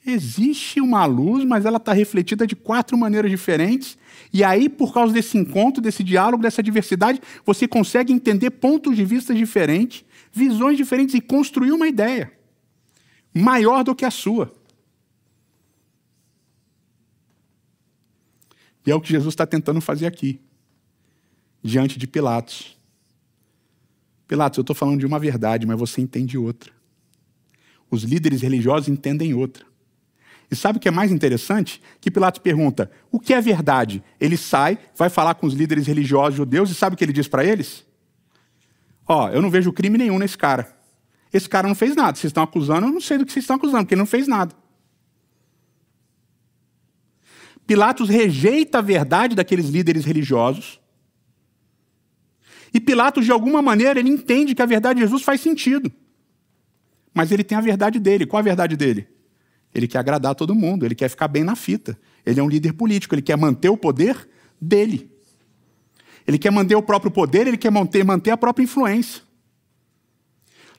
existe uma luz, mas ela está refletida de 4 maneiras diferentes. E aí, por causa desse encontro, desse diálogo, dessa diversidade, você consegue entender pontos de vista diferentes, visões diferentes e construir uma ideia maior do que a sua. E é o que Jesus está tentando fazer aqui, diante de Pilatos. Pilatos, eu estou falando de uma verdade, mas você entende outra. Os líderes religiosos entendem outra. E sabe o que é mais interessante? Que Pilatos pergunta, o que é verdade? Ele sai, vai falar com os líderes religiosos judeus e sabe o que ele diz para eles? Eu não vejo crime nenhum nesse cara. Esse cara não fez nada. Vocês estão acusando, eu não sei do que vocês estão acusando, porque ele não fez nada. Pilatos rejeita a verdade daqueles líderes religiosos. E Pilatos, de alguma maneira, ele entende que a verdade de Jesus faz sentido. Mas ele tem a verdade dele. Qual a verdade dele? Ele quer agradar a todo mundo, ele quer ficar bem na fita. Ele é um líder político, ele quer manter o poder dele. Ele quer manter o próprio poder, ele quer manter a própria influência.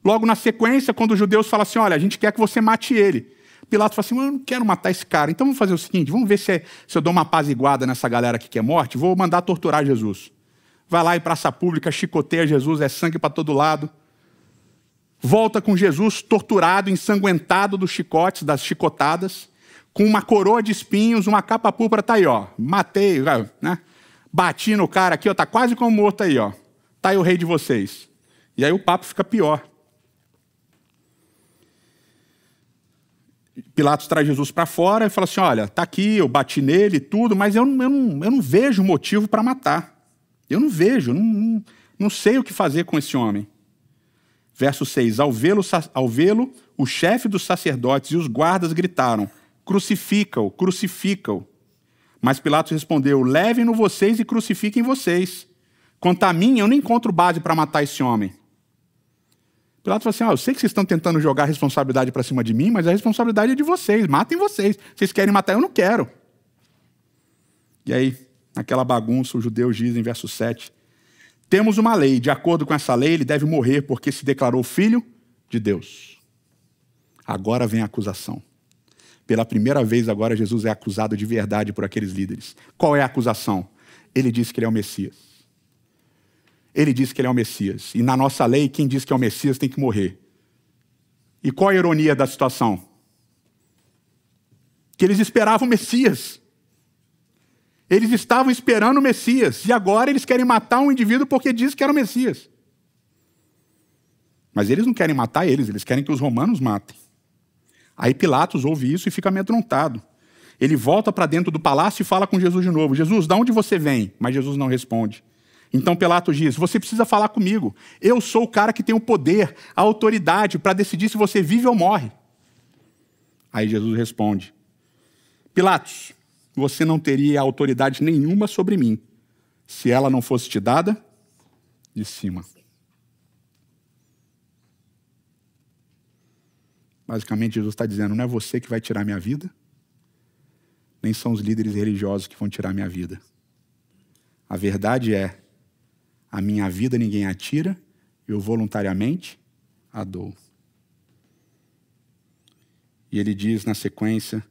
Logo na sequência, quando os judeus falam assim, olha, a gente quer que você mate ele. Pilatos fala assim, eu não quero matar esse cara, então vamos fazer o seguinte, vamos ver se eu dou uma apaziguada nessa galera aqui que é morte, vou mandar torturar Jesus. Vai lá em praça pública, chicoteia Jesus, é sangue para todo lado. Volta com Jesus torturado, ensanguentado dos chicotes, das chicotadas, com uma coroa de espinhos, uma capa púrpura, tá aí, matei, né? Bati no cara aqui, tá quase como morto aí, tá aí o rei de vocês. E aí o papo fica pior. Pilatos traz Jesus para fora e fala assim, olha, tá aqui, eu bati nele e tudo, mas eu não vejo motivo para matar. Eu não vejo, não sei o que fazer com esse homem. Verso 6, ao vê-lo, o chefe dos sacerdotes e os guardas gritaram, crucifica-o, crucifica-o. Mas Pilatos respondeu, levem-no vocês e crucifiquem vocês. Quanto a mim, eu não encontro base para matar esse homem. Pilatos falou assim, eu sei que vocês estão tentando jogar a responsabilidade para cima de mim, mas a responsabilidade é de vocês, matem vocês. Vocês querem matar, eu não quero. E aí, naquela bagunça, os judeus dizem, verso 7, temos uma lei, de acordo com essa lei, ele deve morrer porque se declarou filho de Deus. Agora vem a acusação. Pela primeira vez agora, Jesus é acusado de verdade por aqueles líderes. Qual é a acusação? Ele diz que ele é o Messias. Ele diz que ele é o Messias. E na nossa lei, quem diz que é o Messias tem que morrer. E qual a ironia da situação? Que eles esperavam o Messias. Eles estavam esperando o Messias. E agora eles querem matar um indivíduo porque diz que era o Messias. Mas eles não querem matar eles querem que os romanos matem. Aí Pilatos ouve isso e fica amedrontado. Ele volta para dentro do palácio e fala com Jesus de novo. Jesus, de onde você vem? Mas Jesus não responde. Então Pilatos diz, você precisa falar comigo. Eu sou o cara que tem o poder, a autoridade para decidir se você vive ou morre. Aí Jesus responde, Pilatos, você não teria autoridade nenhuma sobre mim, se ela não fosse te dada de cima. Basicamente, Jesus está dizendo, não é você que vai tirar minha vida, nem são os líderes religiosos que vão tirar minha vida. A verdade é, a minha vida ninguém a tira, eu voluntariamente a dou. E ele diz na sequência,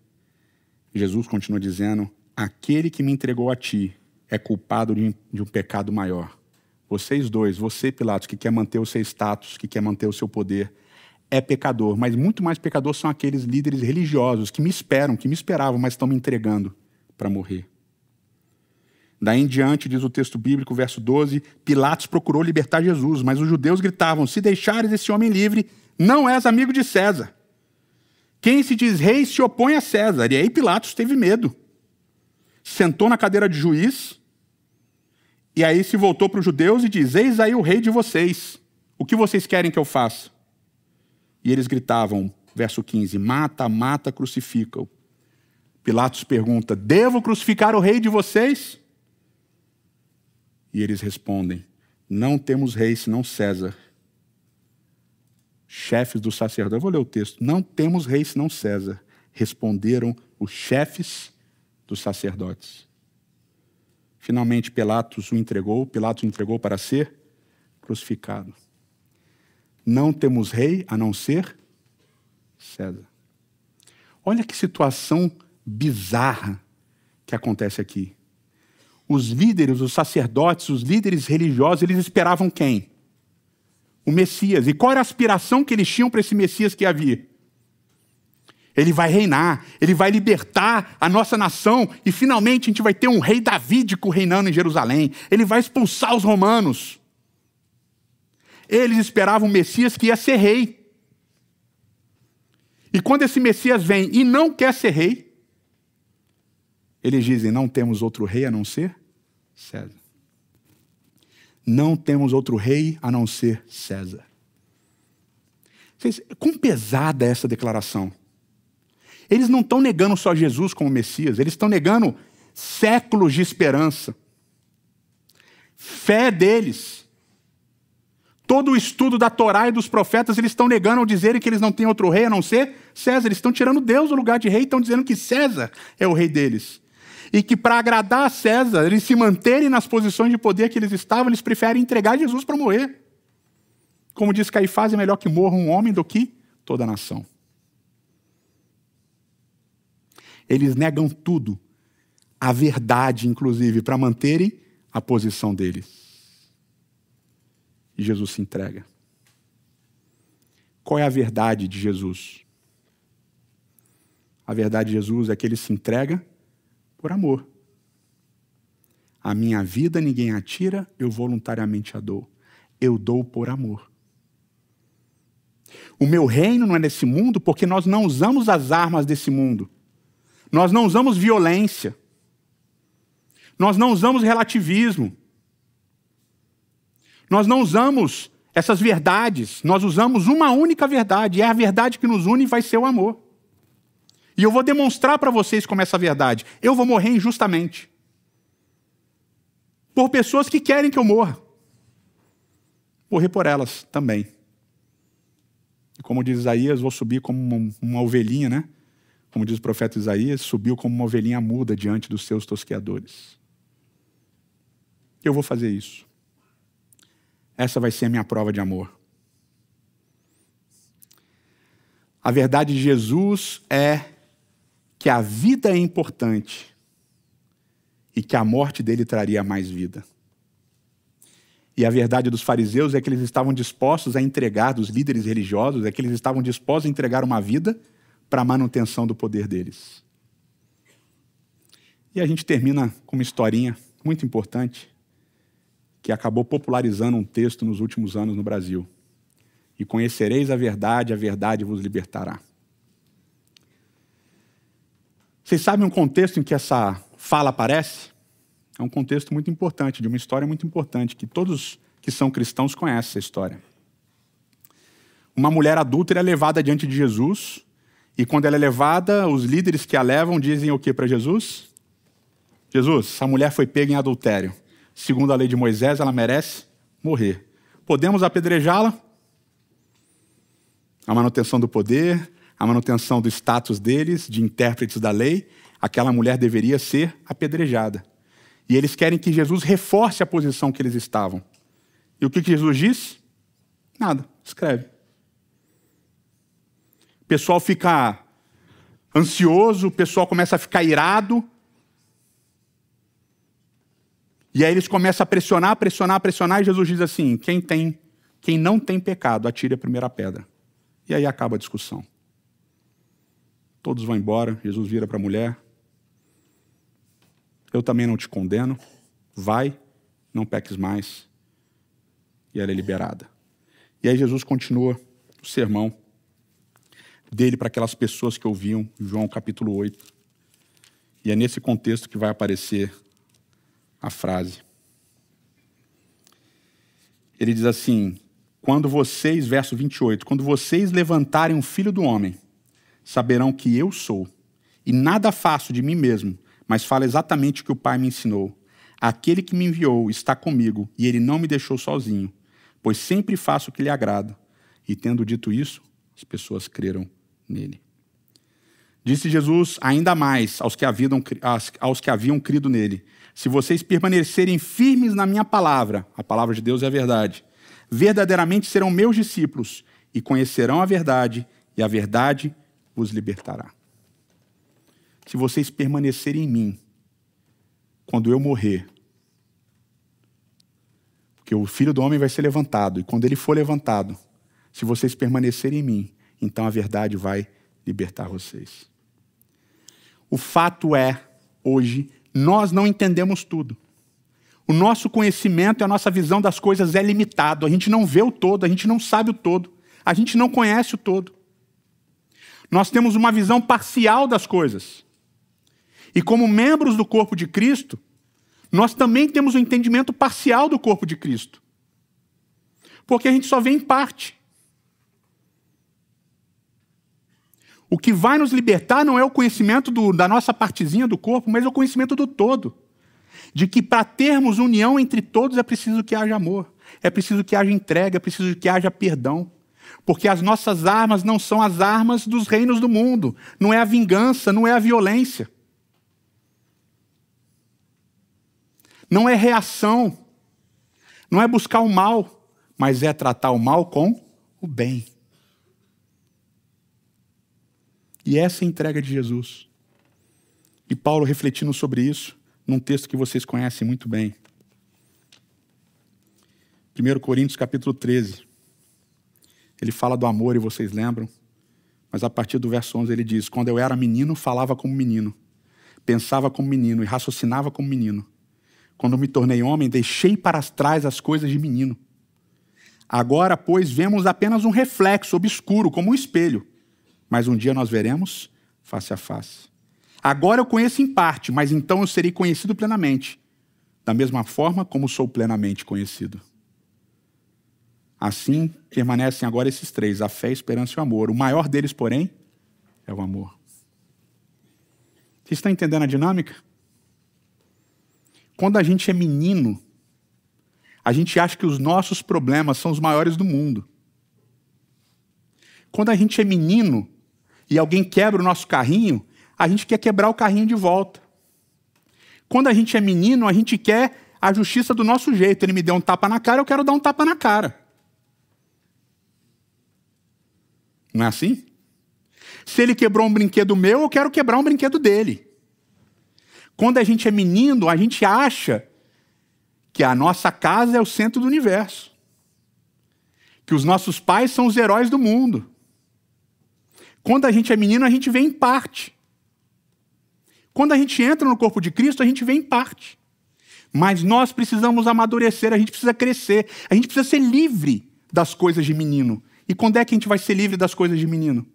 Jesus continua dizendo, aquele que me entregou a ti é culpado de um pecado maior. Vocês dois, você, Pilatos, que quer manter o seu status, que quer manter o seu poder, é pecador, mas muito mais pecador são aqueles líderes religiosos que me esperavam, mas estão me entregando para morrer. Daí em diante, diz o texto bíblico, verso 12, Pilatos procurou libertar Jesus, mas os judeus gritavam, se deixares esse homem livre, não és amigo de César. Quem se diz rei se opõe a César. E aí Pilatos teve medo. Sentou na cadeira de juiz, e aí se voltou para os judeus e diz, eis aí o rei de vocês. O que vocês querem que eu faça? E eles gritavam, verso 15, mata, mata, crucifica-o. Pilatos pergunta, devo crucificar o rei de vocês? E eles respondem, não temos rei senão César. Chefes dos sacerdotes, eu vou ler o texto, não temos rei senão César. Responderam os chefes dos sacerdotes. Finalmente Pilatos o entregou para ser crucificado. Não temos rei a não ser César. Olha que situação bizarra que acontece aqui. Os líderes, os sacerdotes, os líderes religiosos, eles esperavam quem? O Messias. E qual era a aspiração que eles tinham para esse Messias que ia vir? Ele vai reinar, ele vai libertar a nossa nação e finalmente a gente vai ter um rei davídico reinando em Jerusalém. Ele vai expulsar os romanos. Eles esperavam um Messias que ia ser rei. E quando esse Messias vem e não quer ser rei, eles dizem, não temos outro rei a não ser César. Não temos outro rei a não ser César. Quão pesada é essa declaração? Eles não estão negando só Jesus como Messias, eles estão negando séculos de esperança. Fé deles. Todo o estudo da Torá e dos profetas, eles estão negando ao dizerem que eles não têm outro rei a não ser César. Eles estão tirando Deus do lugar de rei e estão dizendo que César é o rei deles. E que para agradar a César, eles se manterem nas posições de poder que eles estavam, eles preferem entregar Jesus para morrer. Como diz Caifás, é melhor que morra um homem do que toda a nação. Eles negam tudo, a verdade, inclusive, para manterem a posição deles. E Jesus se entrega. Qual é a verdade de Jesus? A verdade de Jesus é que ele se entrega por amor. A minha vida ninguém a tira, eu voluntariamente a dou. Eu dou por amor. O meu reino não é nesse mundo porque nós não usamos as armas desse mundo. Nós não usamos violência. Nós não usamos relativismo. Nós não usamos essas verdades, nós usamos uma única verdade, e é a verdade que nos une e vai ser o amor. E eu vou demonstrar para vocês como é essa verdade. Eu vou morrer injustamente. Por pessoas que querem que eu morra. Morrer por elas também. E como diz Isaías, vou subir como uma ovelhinha, né? Como diz o profeta Isaías, subiu como uma ovelhinha muda diante dos seus tosqueadores. Eu vou fazer isso. Essa vai ser a minha prova de amor. A verdade de Jesus é que a vida é importante e que a morte dele traria mais vida. E a verdade dos fariseus é que eles estavam dispostos a entregar, dos líderes religiosos, é que eles estavam dispostos a entregar uma vida para a manutenção do poder deles. E a gente termina com uma historinha muito importante que acabou popularizando um texto nos últimos anos no Brasil. E conhecereis a verdade vos libertará. Vocês sabem um contexto em que essa fala aparece? É um contexto muito importante, de uma história muito importante, que todos que são cristãos conhecem essa história. Uma mulher adúltera é levada diante de Jesus, e quando ela é levada, os líderes que a levam dizem o que para Jesus? Jesus, essa mulher foi pega em adultério. Segundo a lei de Moisés, ela merece morrer. Podemos apedrejá-la? A manutenção do poder, a manutenção do status deles, de intérpretes da lei, aquela mulher deveria ser apedrejada. E eles querem que Jesus reforce a posição que eles estavam. E o que Jesus diz? Nada, escreve. O pessoal fica ansioso, o pessoal começa a ficar irado. E aí eles começam a pressionar, e Jesus diz assim, quem não tem pecado, atire a primeira pedra. E aí acaba a discussão. Todos vão embora, Jesus vira para a mulher. Eu também não te condeno, vai, não peques mais. E ela é liberada. E aí Jesus continua o sermão dele para aquelas pessoas que ouviam, João capítulo 8. E é nesse contexto que vai aparecer a frase. Ele diz assim, verso 28, quando vocês levantarem o Filho do Homem, saberão que eu sou, e nada faço de mim mesmo, mas falo exatamente o que o Pai me ensinou. Aquele que me enviou está comigo, e ele não me deixou sozinho, pois sempre faço o que lhe agrada. E tendo dito isso, as pessoas creram nele. Disse Jesus ainda mais aos que haviam crido nele, se vocês permanecerem firmes na minha palavra, a palavra de Deus é a verdade, verdadeiramente serão meus discípulos e conhecerão a verdade, e a verdade vos libertará. Se vocês permanecerem em mim, quando eu morrer, porque o Filho do Homem vai ser levantado, e quando ele for levantado, se vocês permanecerem em mim, então a verdade vai libertar vocês. O fato é, hoje, nós não entendemos tudo. O nosso conhecimento e a nossa visão das coisas é limitado. A gente não vê o todo, a gente não sabe o todo, a gente não conhece o todo. Nós temos uma visão parcial das coisas. E como membros do corpo de Cristo, nós também temos um entendimento parcial do corpo de Cristo. Porque a gente só vê em parte. O que vai nos libertar não é o conhecimento da nossa partezinha do corpo, mas é o conhecimento do todo. De que para termos união entre todos é preciso que haja amor, é preciso que haja entrega, é preciso que haja perdão. Porque as nossas armas não são as armas dos reinos do mundo, não é a vingança, não é a violência. Não é reação, não é buscar o mal, mas é tratar o mal com o bem. E essa é a entrega de Jesus. E Paulo refletindo sobre isso, num texto que vocês conhecem muito bem. 1 Coríntios capítulo 13. Ele fala do amor e vocês lembram, mas a partir do verso 11 ele diz, quando eu era menino, falava como menino, pensava como menino e raciocinava como menino. Quando me tornei homem, deixei para trás as coisas de menino. Agora, pois, vemos apenas um reflexo obscuro, como um espelho. Mas um dia nós veremos face a face. Agora eu conheço em parte, mas então eu serei conhecido plenamente. Da mesma forma como sou plenamente conhecido. Assim permanecem agora esses três, a fé, a esperança e o amor. O maior deles, porém, é o amor. Vocês estão entendendo a dinâmica? Quando a gente é menino, a gente acha que os nossos problemas são os maiores do mundo. Quando a gente é menino e alguém quebra o nosso carrinho, a gente quer quebrar o carrinho de volta. Quando a gente é menino, a gente quer a justiça do nosso jeito. Ele me deu um tapa na cara, eu quero dar um tapa na cara. Não é assim? Se ele quebrou um brinquedo meu, eu quero quebrar um brinquedo dele. Quando a gente é menino, a gente acha que a nossa casa é o centro do universo. Que os nossos pais são os heróis do mundo. Quando a gente é menino, a gente vê em parte. Quando a gente entra no corpo de Cristo, a gente vê em parte. Mas nós precisamos amadurecer, a gente precisa crescer, a gente precisa ser livre das coisas de menino. E quando é que a gente vai ser livre das coisas de menino?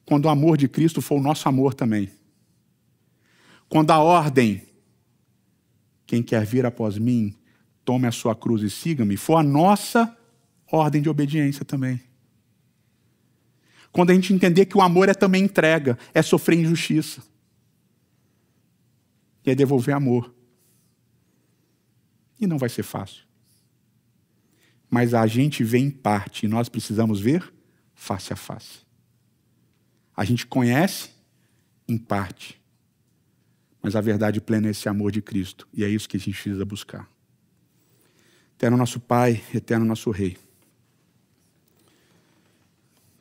Quando o amor de Cristo for o nosso amor também. Quando a ordem, quem quer vir após mim, tome a sua cruz e siga-me, for a nossa ordem de obediência também. Quando a gente entender que o amor é também entrega, é sofrer injustiça. E é devolver amor. E não vai ser fácil. Mas a gente vê em parte e nós precisamos ver face a face. A gente conhece em parte. Mas a verdade plena é esse amor de Cristo. E é isso que a gente precisa buscar. Eterno nosso Pai, eterno nosso Rei.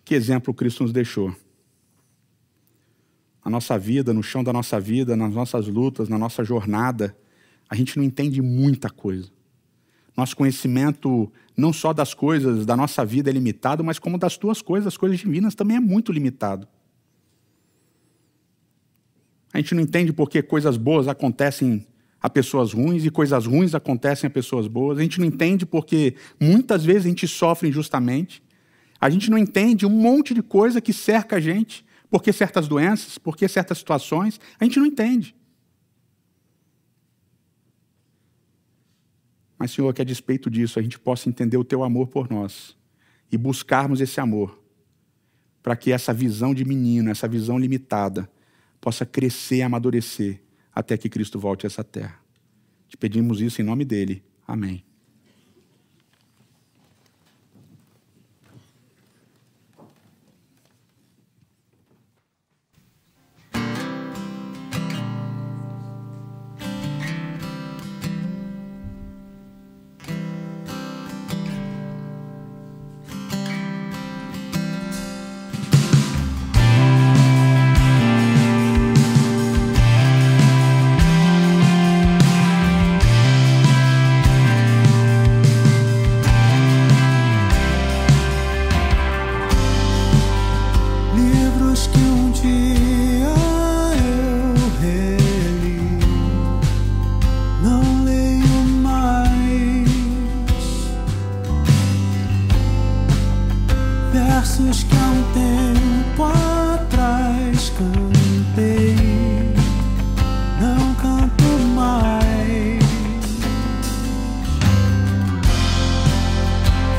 Que exemplo Cristo nos deixou. Na nossa vida, no chão da nossa vida, nas nossas lutas, na nossa jornada, a gente não entende muita coisa. Nosso conhecimento, não só das coisas da nossa vida é limitado, mas como das tuas coisas, das coisas divinas, também é muito limitado. A gente não entende por que coisas boas acontecem a pessoas ruins e coisas ruins acontecem a pessoas boas. A gente não entende porque muitas vezes a gente sofre injustamente. A gente não entende um monte de coisa que cerca a gente, porque certas doenças, porque certas situações, a gente não entende. Mas, Senhor, que a despeito disso, a gente possa entender o Teu amor por nós e buscarmos esse amor para que essa visão de menino, essa visão limitada, possa crescer e amadurecer até que Cristo volte a essa terra. Te pedimos isso em nome dEle. Amém. Versos que há um tempo atrás cantei, não canto mais.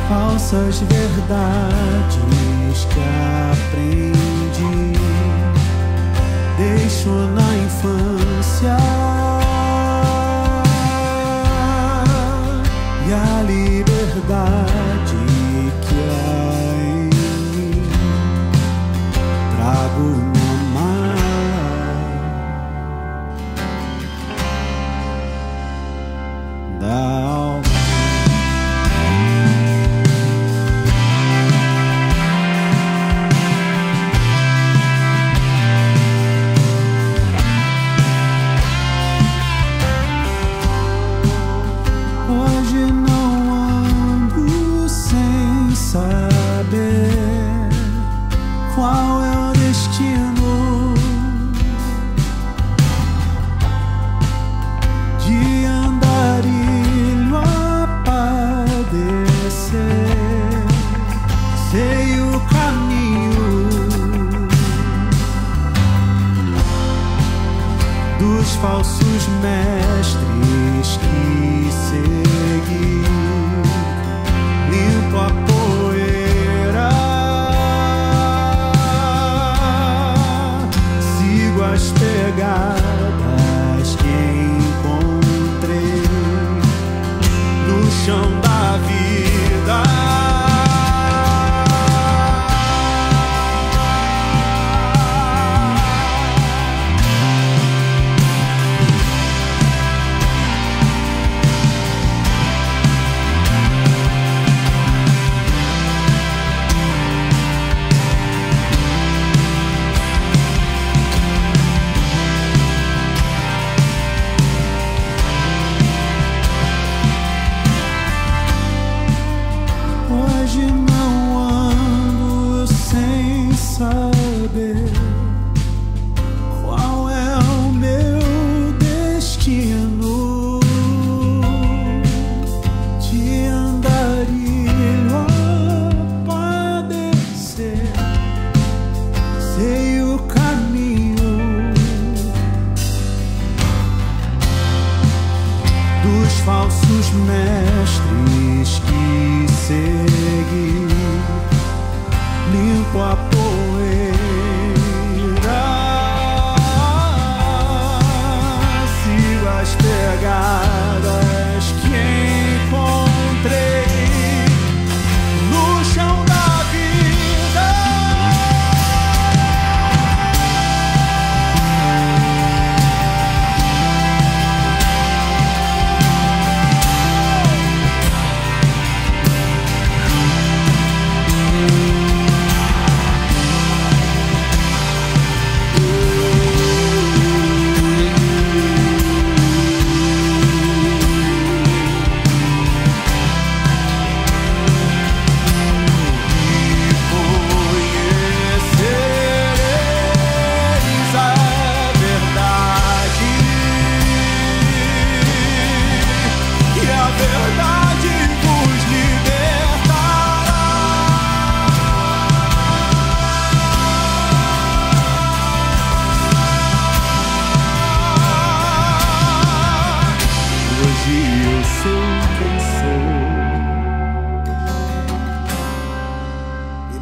Falsas verdades que aprendi, deixo na infância. E a liberdade que há em mim trago na mala da alma. Hoje não ando sem saber qual é o destino de andar dos falsos mestres que segui. Limpo a poeira, sigo as pegadas que encontrei no chão da vida.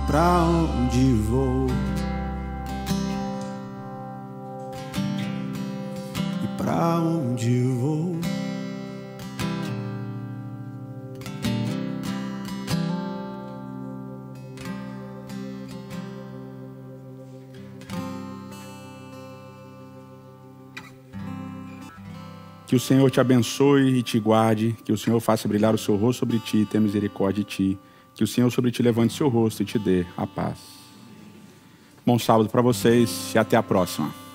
Pra onde vou? E pra onde vou? Que o Senhor te abençoe e te guarde, que o Senhor faça brilhar o seu rosto sobre ti e tenha misericórdia de ti. Que o Senhor sobre ti levante seu rosto e te dê a paz. Bom sábado para vocês e até a próxima.